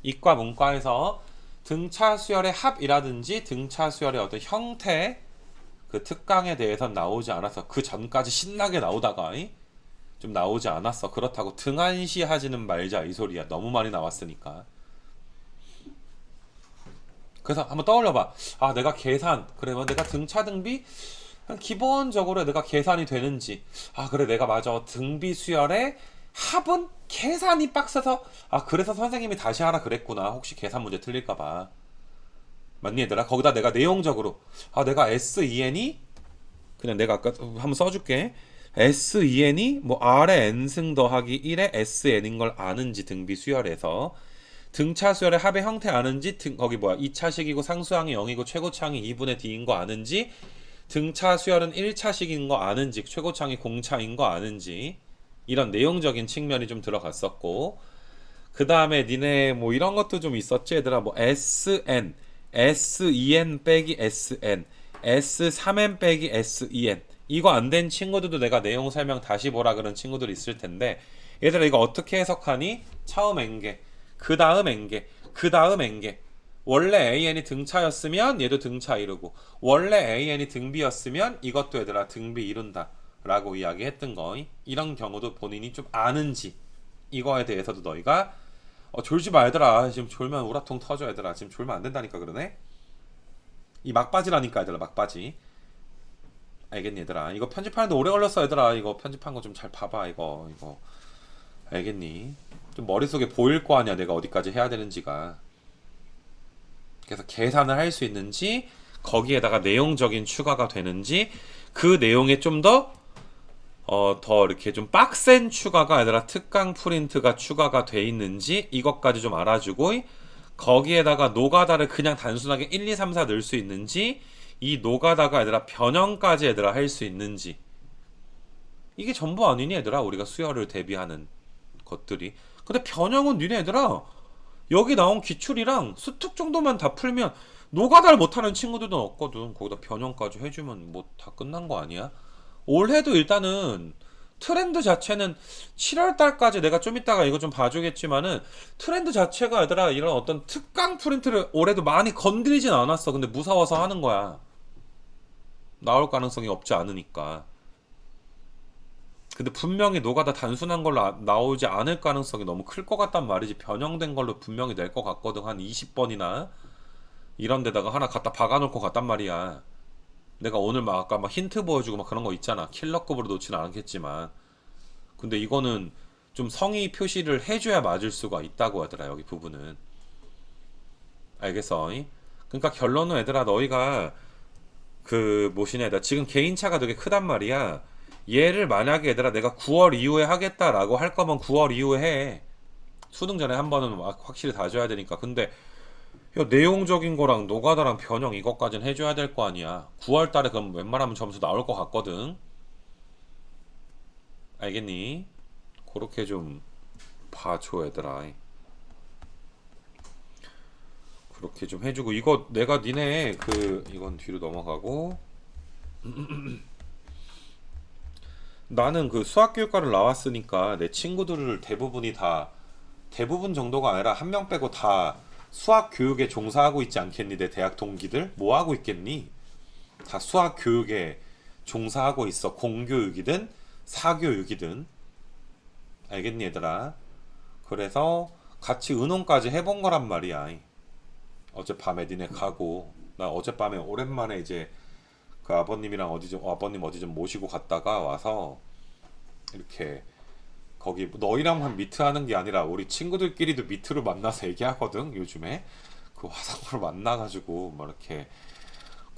S1: 이과 문과에서 등차 수열의 합이라든지 등차 수열의 어떤 형태, 그 특강에 대해서는 나오지 않았어. 그 전까지 신나게 나오다가 좀 나오지 않았어. 그렇다고 등한시 하지는 말자 이 소리야. 너무 많이 나왔으니까. 그래서 한번 떠올려봐. 아, 내가 계산, 그러면 내가 등차 등비 기본적으로 내가 계산이 되는지. 아, 그래, 내가 맞아, 등비 수열의 합은 계산이 빡세서, 아, 그래서 선생님이 다시 하라 그랬구나. 혹시 계산 문제 틀릴까봐. 맞니, 얘들아? 거기다 내가 내용적으로, 아, 내가 SEN이 그냥 내가 아까 한번 써줄게. SEN이 뭐 R의 N승 더하기 1의 SN인 걸 아는지, 등비 수열에서 등차 수열의 합의 형태 아는지, 거기 뭐야, 2차식이고 상수항이 0이고 최고차항이 2분의 D인 거 아는지, 등차 수열은 1차식인 거 아는지, 최고차항이 공차인 거 아는지, 이런 내용적인 측면이 좀 들어갔었고, 그 다음에 니네 뭐 이런 것도 좀 있었지, 얘들아. 뭐 SN, SEN 빼기 SN, S3N 빼기 SEN. 이거 안 된 친구들도 내가 내용 설명 다시 보라 그런 친구들 있을 텐데, 얘들아, 이거 어떻게 해석하니? 처음 N개, 그 다음 N개, 그 다음 N개. 원래 AN이 등차였으면 얘도 등차 이루고, 원래 AN이 등비였으면 이것도 얘들아 등비 이룬다 라고 이야기했던 거. 이런 경우도 본인이 좀 아는지, 이거에 대해서도 너희가 졸지 마 얘들아. 지금 졸면 우라통 터져 얘들아. 지금 졸면 안 된다니까 그러네. 이 막바지라니까 얘들아, 막바지. 알겠니 얘들아? 이거 편집하는데 오래 걸렸어 얘들아. 이거 편집한 거 좀 잘 봐봐. 이거 알겠니? 좀 머릿속에 보일 거 아니야, 내가 어디까지 해야 되는지가. 그래서 계산을 할 수 있는지, 거기에다가 내용적인 추가가 되는지, 그 내용에 좀 더 이렇게 좀 빡센 추가가 아니라 특강 프린트가 추가가 돼 있는지, 이것까지 좀 알아주고, 거기에다가 노가다를 그냥 단순하게 1, 2, 3, 4 넣을 수 있는지, 이 노가다가 얘들아 변형까지 얘들아 할 수 있는지, 이게 전부 아니니 얘들아, 우리가 수열을 대비하는 것들이. 근데 변형은 니네 얘들아, 여기 나온 기출이랑 수특 정도만 다 풀면 노가다를 못하는 친구들도 없거든. 거기다 변형까지 해주면 뭐 다 끝난 거 아니야? 올해도 일단은 트렌드 자체는 7월 달까지, 내가 좀 이따가 이거 좀 봐주겠지만은, 트렌드 자체가 얘들아 이런 어떤 특강 프린트를 올해도 많이 건드리진 않았어. 근데 무서워서 하는 거야. 나올 가능성이 없지 않으니까. 근데 분명히 노가다 단순한 걸로 나오지 않을 가능성이 너무 클 것 같단 말이지. 변형된 걸로 분명히 낼 것 같거든. 한 20번이나 이런 데다가 하나 갖다 박아놓을 것 같단 말이야. 내가 오늘 막 아까 막 힌트 보여주고 막 그런 거 있잖아. 킬러급으로 놓지는 않겠지만. 근데 이거는 좀 성의 표시를 해줘야 맞을 수가 있다고 하더라, 여기 부분은. 알겠어? 그러니까 결론은 얘들아, 너희가 그 뭐시냐, 얘들아, 지금 개인차가 되게 크단 말이야. 얘를 만약에 얘들아 내가 9월 이후에 하겠다라고 할 거면 9월 이후에 해. 수능 전에 한 번은 확실히 다 줘야 되니까. 근데 야, 내용적인 거랑 노가다랑 변형 이것까지는 해줘야 될 거 아니야. 9월 달에 그럼 웬만하면 점수 나올 것 같거든. 알겠니? 그렇게 좀 봐줘 얘들아. 그렇게 좀 해주고, 이거 내가 니네 이건 뒤로 넘어가고, 나는 그 수학교육과를 나왔으니까 내 친구들을 대부분 정도가 아니라 한 명 빼고 다 수학 교육에 종사하고 있지 않겠니? 내 대학 동기들 뭐 하고 있겠니? 다 수학 교육에 종사하고 있어. 공교육이든 사교육이든. 알겠니 얘들아? 그래서 같이 의논까지 해본 거란 말이야. 어젯밤에 니네 가고, 나 어젯밤에 오랜만에 이제 그 아버님이랑 아버님 어디 좀 모시고 갔다가 와서 이렇게 거기 너희랑만 미트 하는 게 아니라 우리 친구들끼리도 미트로 만나서 얘기하거든 요즘에. 그 화상으로 만나가지고 막 이렇게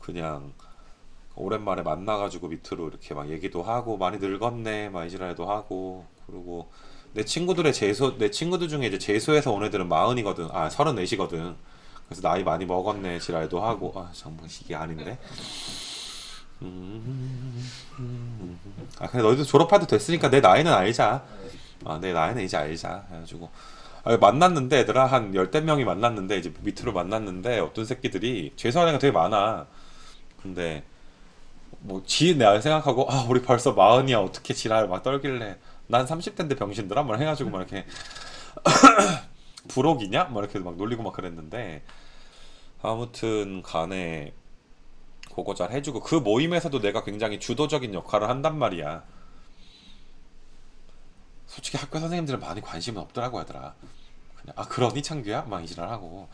S1: 그냥 오랜만에 만나가지고 미트로 이렇게 막 얘기도 하고, 많이 늙었네 막 이지랄도 하고. 그리고 내 친구들 중에 이제 재수해서 온 애들은 40이거든. 아, 34이거든. 그래서 나이 많이 먹었네 지랄도 하고. 아, 정말 이게 아닌데. 아, 근데 너희도 졸업할 때 됐으니까 내 나이는 알자. 아, 내 나이는 이제 알자. 해가지고 만났는데 얘들아 한 열댓 명이 만났는데, 이제 밑으로 만났는데 어떤 새끼들이 재수하는 애가 되게 많아. 근데 내가 생각하고, 아, 우리 벌써 마흔이야. 어떻게 지랄 막 떨길래. 난 30대인데 병신들아? 막 해가지고 막 이렇게, 부록이냐? 막 이렇게 막 놀리고 막 그랬는데, 아무튼 간에, 그거 잘 해주고, 그 모임에서도 내가 굉장히 주도적인 역할을 한단 말이야. 솔직히 학교 선생님들은 많이 관심은 없더라고, 얘들아. 그냥, 아, 그러니, 창규야? 막 이지랄하고.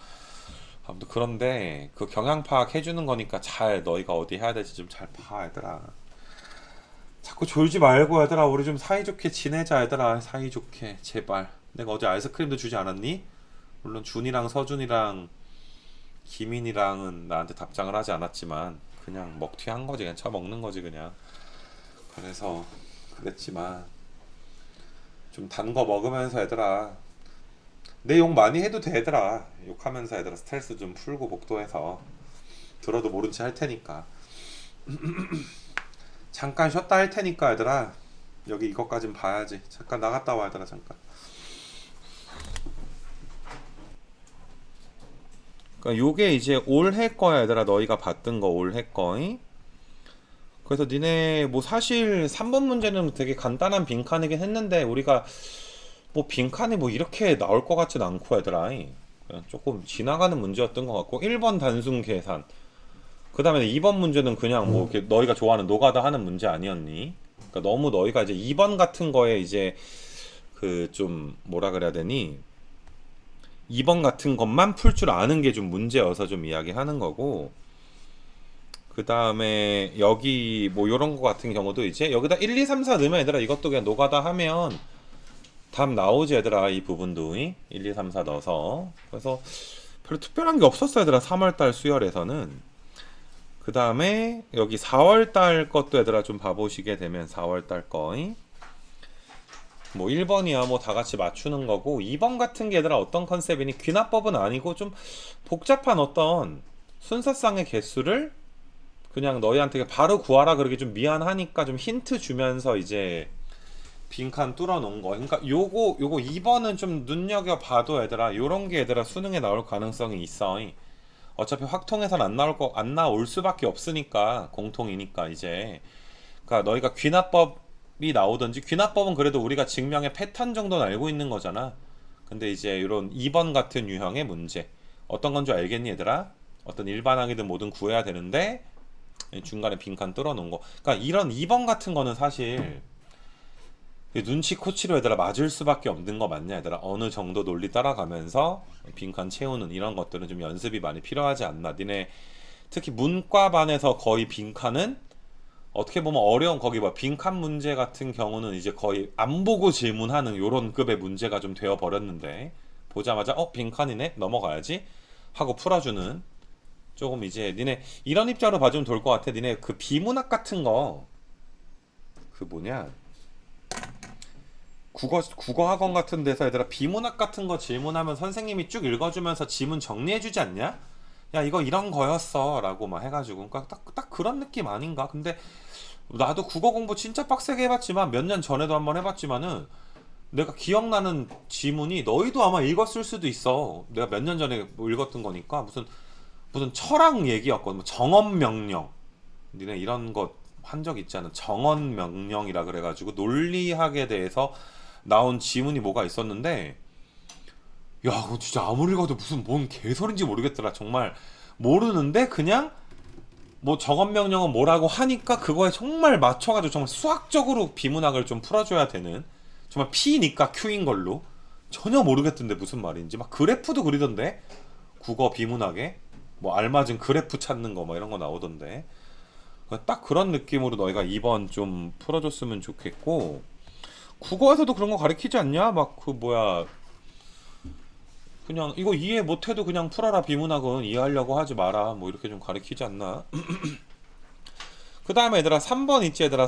S1: 아무튼 그런데, 그 경향 파악 해주는 거니까 잘, 너희가 어디 해야 될지 좀 잘 봐, 얘들아. 자꾸 졸지 말고 얘들아 우리 좀 사이좋게 지내자 얘들아 사이좋게 제발 내가 어제 아이스크림도 주지 않았니? 물론 준이랑 서준이랑 기민이랑은 나한테 답장을 하지 않았지만 그냥 먹튀한 거지 그냥 처먹는 거지 그냥 그래서 그랬지만 좀 단 거 먹으면서 얘들아 내 욕 많이 해도 돼 얘들아 욕하면서 얘들아 스트레스 좀 풀고 복도에서 들어도 모른 체 할 테니까 잠깐 쉬었다 할 테니까 얘들아 여기 이것까진 봐야지 잠깐 나갔다 와 얘들아 잠깐 그러니까 요게 이제 올해 거야 얘들아 너희가 봤던 거 올해 거잉 그래서 니네 뭐 사실 3번 문제는 되게 간단한 빈칸이긴 했는데 우리가 뭐 빈칸이 뭐 이렇게 나올 것 같진 않고 얘들아 그냥 조금 지나가는 문제였던 것 같고 1번 단순 계산 그 다음에 2번 문제는 그냥 뭐 이렇게 너희가 좋아하는 노가다 하는 문제 아니었니? 그러니까 너무 너희가 이제 2번 같은 거에 이제 그 좀 뭐라 그래야 되니? 2번 같은 것만 풀 줄 아는 게 좀 문제여서 좀 이야기하는 거고 그 다음에 여기 뭐 요런 거 같은 경우도 이제 여기다 1, 2, 3, 4 넣으면 얘들아 이것도 그냥 노가다 하면 답 나오지 얘들아 이 부분도 1, 2, 3, 4 넣어서 그래서 별로 특별한 게 없었어 얘들아 3월달 수열에서는 그 다음에 여기 4월달 것도 얘들아 좀 봐보시게 되면 4월달 거 뭐 1번이야 뭐 다 같이 맞추는 거고 2번 같은 게 얘들아 어떤 컨셉이니 귀납법은 아니고 좀 복잡한 어떤 순서상의 개수를 그냥 너희한테 바로 구하라 그러기 좀 미안하니까 좀 힌트 주면서 이제 빈칸 뚫어 놓은 거 그러니까 요거 2번은 좀 눈여겨봐도 얘들아 요런 게 얘들아 수능에 나올 가능성이 있어 어차피 확통해서는 안 나올 수밖에 없으니까 공통이니까 이제 그러니까 너희가 귀납법이 나오든지 귀납법은 그래도 우리가 증명의 패턴 정도는 알고 있는 거잖아 근데 이제 이런 2번 같은 유형의 문제 어떤 건 줄 알겠니 얘들아? 어떤 일반항이든 뭐든 구해야 되는데 중간에 빈칸 뚫어 놓은 거 그러니까 이런 2번 같은 거는 사실 눈치 코치로 얘들아 맞을 수밖에 없는 거 맞냐 얘들아 어느 정도 논리 따라가면서 빈칸 채우는 이런 것들은 좀 연습이 많이 필요하지 않나 니네 특히 문과반에서 거의 빈칸은 어떻게 보면 어려운 거기 뭐 빈칸 문제 같은 경우는 이제 거의 안 보고 질문하는 요런 급의 문제가 좀 되어 버렸는데 보자마자 빈칸이네 넘어가야지 하고 풀어주는 조금 이제 니네 이런 입장으로 봐주면 좋을 것 같아 니네 그 비문학 같은 거 그 뭐냐 국어 학원 같은 데서 얘들아 비문학 같은 거 질문하면 선생님이 쭉 읽어주면서 지문 정리해주지 않냐? 야 이거 이런 거였어 라고 막 해가지고 그러니까 딱 그런 느낌 아닌가? 근데 나도 국어 공부 진짜 빡세게 해봤지만 몇 년 전에도 한번 해봤지만은 내가 기억나는 지문이 너희도 아마 읽었을 수도 있어 내가 몇 년 전에 뭐 읽었던 거니까 무슨 철학 얘기였거든 뭐 정언 명령 니네 이런 거 한 적 있지 않아 정언 명령이라 그래가지고 논리학에 대해서 나온 지문이 뭐가 있었는데 야 그거 진짜 아무리 봐도 무슨 뭔 개소리인지 모르겠더라 정말 모르는데 그냥 뭐 정언 명령은 뭐라고 하니까 그거에 정말 맞춰가지고 정말 수학적으로 비문학을 좀 풀어줘야 되는 정말 P니까 Q인 걸로 전혀 모르겠던데 무슨 말인지 막 그래프도 그리던데 국어 비문학에 뭐 알맞은 그래프 찾는 거 뭐 이런 거 나오던데 딱 그런 느낌으로 너희가 2번 좀 풀어줬으면 좋겠고 국어에서도 그런 거 가르치지 않냐? 막 그 뭐야 그냥 이거 이해 못해도 그냥 풀어라 비문학은 이해하려고 하지 마라 뭐 이렇게 좀 가르치지 않나? 그 다음에 얘들아 3번 있지 얘들아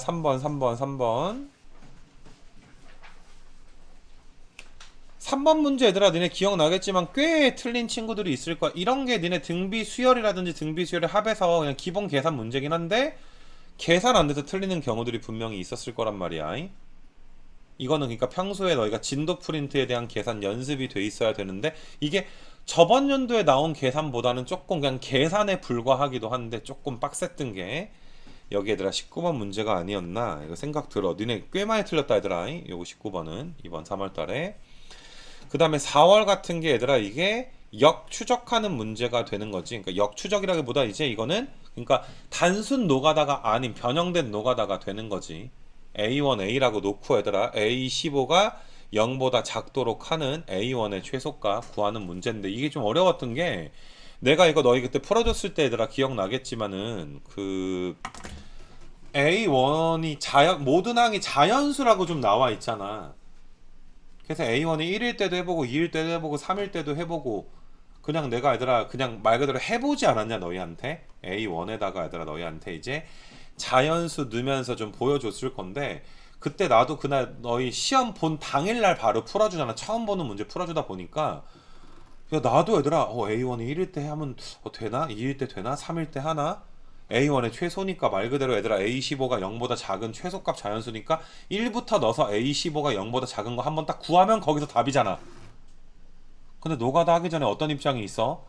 S1: 3번 문제 얘들아 니네 기억나겠지만 꽤 틀린 친구들이 있을 거야 이런 게 니네 등비 수열이라든지 등비 수열의 합에서 그냥 기본 계산 문제긴 한데 계산 안 돼서 틀리는 경우들이 분명히 있었을 거란 말이야 이거는 그러니까 평소에 너희가 진도 프린트에 대한 계산 연습이 돼 있어야 되는데 이게 저번 연도에 나온 계산보다는 조금 그냥 계산에 불과하기도 한데 조금 빡셌던 게 여기 얘들아 19번 문제가 아니었나 이거 생각 들어. 니네 꽤 많이 틀렸다 얘들아. 요거 19번은 이번 3월달에. 그 다음에 4월 같은 게 얘들아 이게 역추적하는 문제가 되는 거지. 그러니까 역추적이라기보다 이제 이거는 그러니까 단순 노가다가 아닌 변형된 노가다가 되는 거지. A1, A라고 놓고 얘들아 A15가 0보다 작도록 하는 A1의 최소값 구하는 문제인데 이게 좀 어려웠던 게 내가 이거 너희 그때 풀어줬을 때 얘들아 기억나겠지만은 그 A1이 모든 항이 자연수라고 좀 나와 있잖아. 그래서 A1이 1일 때도 해보고 2일 때도 해보고 3일 때도 해보고 그냥 내가 얘들아 그냥 말 그대로 해보지 않았냐 너희한테 A1에다가 얘들아 너희한테 이제 자연수 넣으면서 좀 보여줬을 건데 그때 나도 그날 너희 시험 본 당일날 바로 풀어주잖아. 처음 보는 문제 풀어주다 보니까 야 나도 얘들아 A1이 1일 때 하면 되나? 2일 때 되나? 3일 때 하나? A1의 최소니까 말 그대로 얘들아 A15가 0보다 작은 최소값 자연수니까 1부터 넣어서 A15가 0보다 작은 거 한번 딱 구하면 거기서 답이잖아. 근데 노가다 하기 전에 어떤 입장이 있어?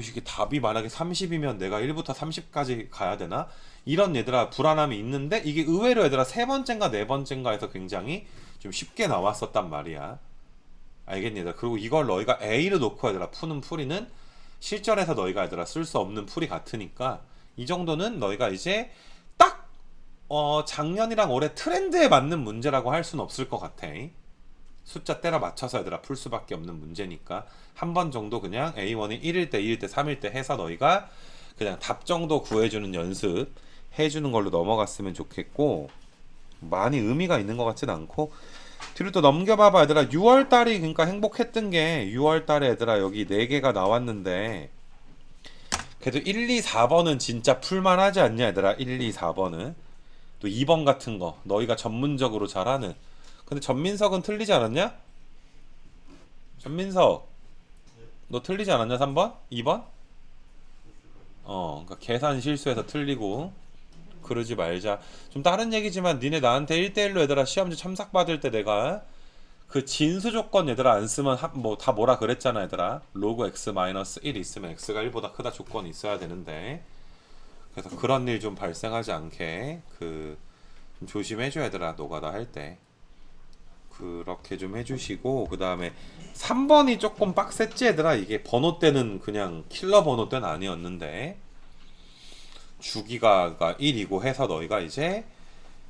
S1: 이게 답이 만약에 30이면 내가 1부터 30까지 가야 되나? 이런 얘들아 불안함이 있는데 이게 의외로 얘들아 세 번째인가 네 번째인가에서 굉장히 좀 쉽게 나왔었단 말이야. 알겠니 얘들아? 그리고 이걸 너희가 A로 놓고 얘들아 푸는 풀이는 실전에서 너희가 얘들아 쓸 수 없는 풀이 같으니까 이 정도는 너희가 이제 딱 작년이랑 올해 트렌드에 맞는 문제라고 할 수는 없을 것 같아. 숫자 때려 맞춰서 얘들아 풀 수밖에 없는 문제니까 한 번 정도 그냥 A1이 1일 때, 2일 때, 3일 때 해서 너희가 그냥 답 정도 구해주는 연습 해주는 걸로 넘어갔으면 좋겠고 많이 의미가 있는 것 같진 않고 뒤로 또 넘겨봐봐 얘들아. 6월달이 그러니까 행복했던 게 6월달에 얘들아 여기 4개가 나왔는데 그래도 1, 2, 4번은 진짜 풀만하지 않냐 얘들아. 1, 2, 4번은 또 2번 같은 거 너희가 전문적으로 잘하는. 근데 전민석은 틀리지 않았냐? 전민석 너 틀리지 않았냐? 3번? 2번? 그러니까 계산 실수해서 틀리고 그러지 말자. 좀 다른 얘기지만 니네 나한테 1대1로 얘들아 시험지 첨삭 받을 때 내가 그 진수 조건 얘들아 안 쓰면 뭐 다 뭐라 그랬잖아 얘들아. 로그 x 마이너스 1 있으면 x가 1보다 크다 조건이 있어야 되는데 그래서 그런 일 좀 발생하지 않게 좀 조심해줘 얘들아 노가다 할 때. 그렇게 좀 해주시고 그 다음에 3번이 조금 빡셌지 얘들아. 이게 번호 때는 그냥 킬러 번호 때는 아니었는데 주기가 1이고 해서 너희가 이제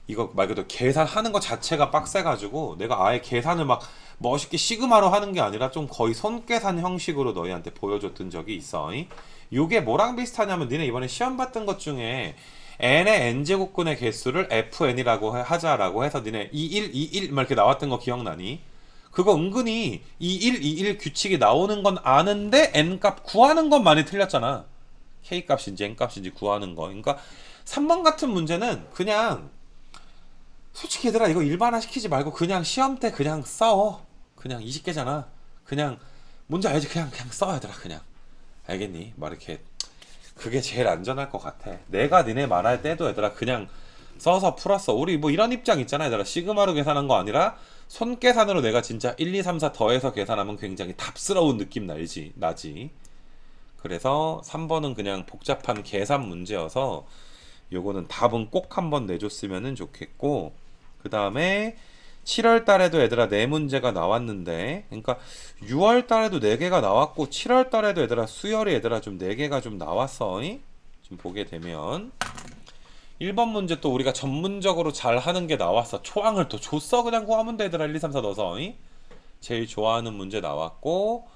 S1: 이거 말 그대로 계산하는 것 자체가 빡세가지고 내가 아예 계산을 막 멋있게 시그마로 하는 게 아니라 좀 거의 손계산 형식으로 너희한테 보여줬던 적이 있어. 요게 뭐랑 비슷하냐면 니네 이번에 시험 봤던 것 중에 n의 n제곱근의 개수를 fn이라고 하자라고 해서 니네 21, 21 막 이렇게 나왔던 거 기억나니? 그거 은근히 21, 21 규칙이 나오는 건 아는데 n값 구하는 건 많이 틀렸잖아. k값인지 n값인지 구하는 거. 그러니까 3번 같은 문제는 그냥 솔직히 얘들아 이거 일반화 시키지 말고 그냥 시험 때 그냥 써. 그냥 20개잖아. 그냥 뭔지 알지? 그냥 써 얘들아 그냥. 알겠니? 막 이렇게 그게 제일 안전할 것 같아. 내가 니네 말할 때도 얘들아 그냥 써서 풀었어. 우리 뭐 이런 입장 있잖아 얘들아. 시그마로 계산한 거 아니라 손계산으로 내가 진짜 1, 2, 3, 4 더해서 계산하면 굉장히 답스러운 느낌 나지. 그래서 3번은 그냥 복잡한 계산 문제여서 요거는 답은 꼭 한번 내줬으면 좋겠고 그 다음에 7월 달에도 얘들아 4문제가 나왔는데 그러니까 6월 달에도 4개가 나왔고 7월 달에도 얘들아 수열이 얘들아 좀 4개가 좀 나왔어. 좀 보게 되면 1번 문제 또 우리가 전문적으로 잘 하는 게 나왔어. 초항을 또 줬어. 그냥 구하면 돼 얘들아. 1, 2, 3, 4 넣어서 제일 좋아하는 문제 나왔고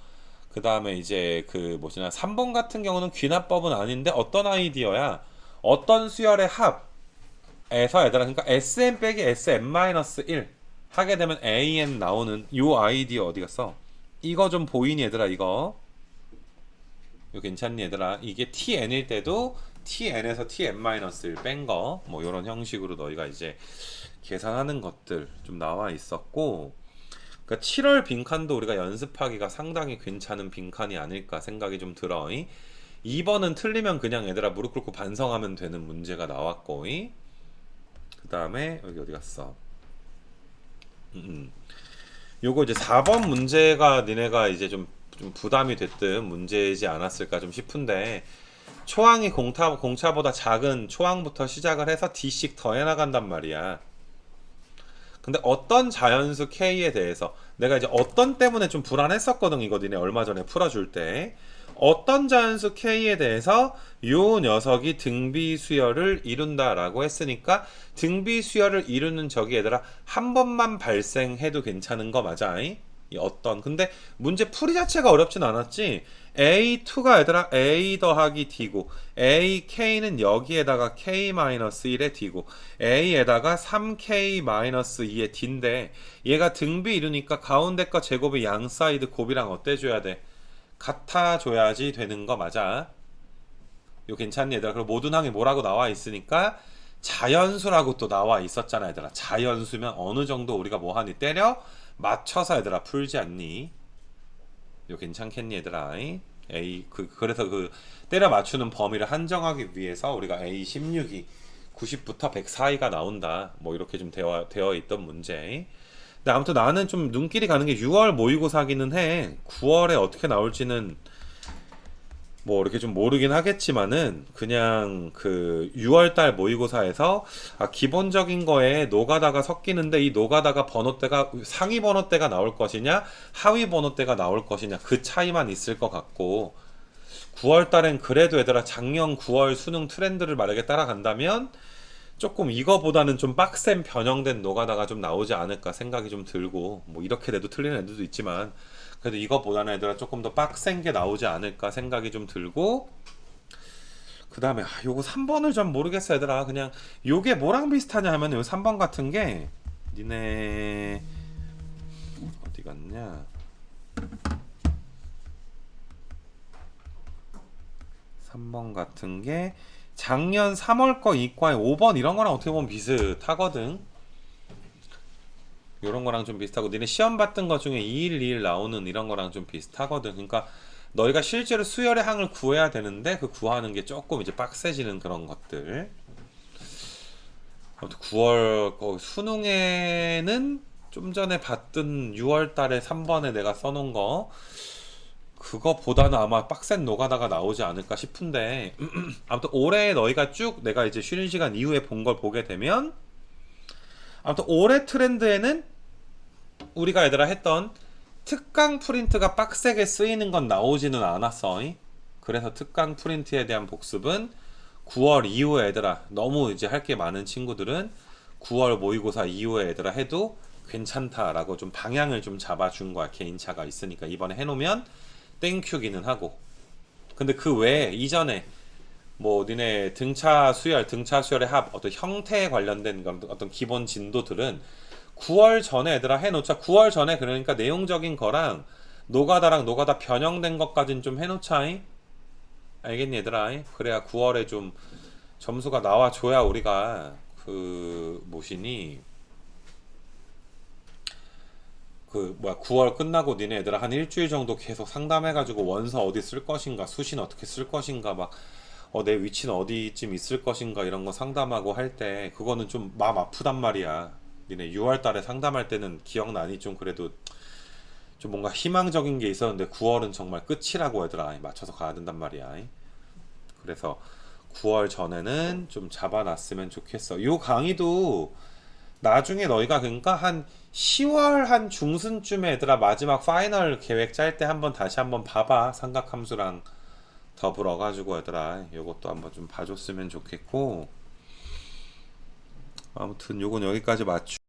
S1: 그 다음에 이제 그 뭐지나 3번 같은 경우는 귀납법은 아닌데 어떤 아이디어야? 어떤 수열의 합에서 얘들아 그러니까 Sn 빼기 Sn-1 하게 되면 AN 나오는 요 아이디어 어디 갔어? 이거 좀 보이니 얘들아 이거 괜찮니 얘들아? 이게 TN일 때도 TN에서 TN-1 뺀 거 뭐 요런 형식으로 너희가 이제 계산하는 것들 좀 나와 있었고 그러니까 7월 빈칸도 우리가 연습하기가 상당히 괜찮은 빈칸이 아닐까 생각이 좀 들어. 2번은 틀리면 그냥 얘들아 무릎 꿇고 반성하면 되는 문제가 나왔고 그 다음에 여기 어디 갔어? 요거 이제 4번 문제가 니네가 이제 좀 부담이 됐든 문제이지 않았을까 좀 싶은데 초항이 공차보다 작은 초항부터 시작을 해서 D씩 더해 나간단 말이야. 근데 어떤 자연수 K에 대해서 내가 이제 어떤 때문에 좀 불안했었거든. 이거 니네 얼마 전에 풀어줄 때 어떤 자연수 K에 대해서 요 녀석이 등비 수열을 이룬다라고 했으니까 등비 수열을 이루는 적이 얘들아 한 번만 발생해도 괜찮은 거 맞아? 이 어떤 근데 문제 풀이 자체가 어렵진 않았지. A2가 얘들아 A 더하기 D고 AK는 여기에다가 K-1의 D고 A에다가 3K-2의 D인데 얘가 등비 이루니까 가운데 거 제곱이 양 사이드 곱이랑 어때 줘야 돼? 같아줘야지 되는 거 맞아. 이거 괜찮니 얘들아? 그리고 모든 항이 뭐라고 나와 있으니까 자연수라고 또 나와 있었잖아 얘들아. 자연수면 어느 정도 우리가 뭐 하니 때려 맞춰서 얘들아 풀지 않니? 이거 괜찮겠니 얘들아? 그래서 그 때려 맞추는 범위를 한정하기 위해서 우리가 A16이 90부터 100 사이가 나온다. 뭐 이렇게 좀 되어 있던 문제. 근데 아무튼 나는 좀 눈길이 가는 게 6월 모의고사기는 해. 9월에 어떻게 나올지는 뭐 이렇게 좀 모르긴 하겠지만은 그냥 그 6월달 모의고사에서 기본적인 거에 노가다가 섞이는데 이 노가다가 번호대가 상위 번호대가 나올 것이냐 하위 번호대가 나올 것이냐 그 차이만 있을 것 같고 9월달엔 그래도 얘들아 작년 9월 수능 트렌드를 만약에 따라간다면 조금 이거보다는 좀 빡센 변형된 노가다가 좀 나오지 않을까 생각이 좀 들고 뭐 이렇게 돼도 틀리는 애들도 있지만 그래도 이거보다는 얘들아 조금 더 빡센 게 나오지 않을까 생각이 좀 들고 그 다음에 요거 3번을 좀 모르겠어 얘들아. 그냥 요게 뭐랑 비슷하냐 하면 요 3번 같은 게 니네 어디 갔냐 3번 같은 게 작년 3월 거 이과의 5번 이런 거랑 어떻게 보면 비슷하거든. 이런 거랑 좀 비슷하고 니네 시험 봤던 거 중에 211 나오는 이런 거랑 좀 비슷하거든. 그러니까 너희가 실제로 수열의 항을 구해야 되는데 그 구하는 게 조금 이제 빡세지는 그런 것들. 아무튼 9월 수능에는 좀 전에 봤던 6월 달에 3번에 내가 써놓은 거 그거보다는 아마 빡센 노가다가 나오지 않을까 싶은데 아무튼 올해 너희가 쭉 내가 이제 쉬는 시간 이후에 본 걸 보게 되면 아무튼 올해 트렌드에는 우리가 얘들아 했던 특강 프린트가 빡세게 쓰이는 건 나오지는 않았어. 그래서 특강 프린트에 대한 복습은 9월 이후에 얘들아 너무 이제 할 게 많은 친구들은 9월 모의고사 이후에 얘들아 해도 괜찮다라고 좀 방향을 좀 잡아준 거야. 개인차가 있으니까 이번에 해놓으면 땡큐기는 하고. 근데 그 외에 이전에 뭐 니네 등차 수열의 합 어떤 형태에 관련된 어떤 기본 진도들은 9월 전에 얘들아 해놓자. 9월 전에 그러니까 내용적인 거랑 노가다랑 노가다 변형된 것까진 좀 해놓자. 알겠니 얘들아? 그래야 9월에 좀 점수가 나와줘야 우리가 그 뭐시니 그 뭐야 9월 끝나고 니네 얘들아 한 일주일 정도 계속 상담해가지고 원서 어디 쓸 것인가 수신 어떻게 쓸 것인가 막 내 위치는 어디쯤 있을 것인가 이런 거 상담하고 할 때 그거는 좀 마음 아프단 말이야. 니네 6월 달에 상담할 때는 기억나니 좀 그래도 좀 뭔가 희망적인 게 있었는데 9월은 정말 끝이라고 얘들아 맞춰서 가야 된단 말이야. 그래서 9월 전에는 좀 잡아놨으면 좋겠어. 요 강의도 나중에 너희가 그러니까 한 10월 한 중순쯤에 얘들아 마지막 파이널 계획 짤 때 한번 다시 한번 봐봐. 삼각함수랑 더불어 가지고 얘들아 요것도 한번 좀 봐줬으면 좋겠고 아무튼 요건 여기까지 맞추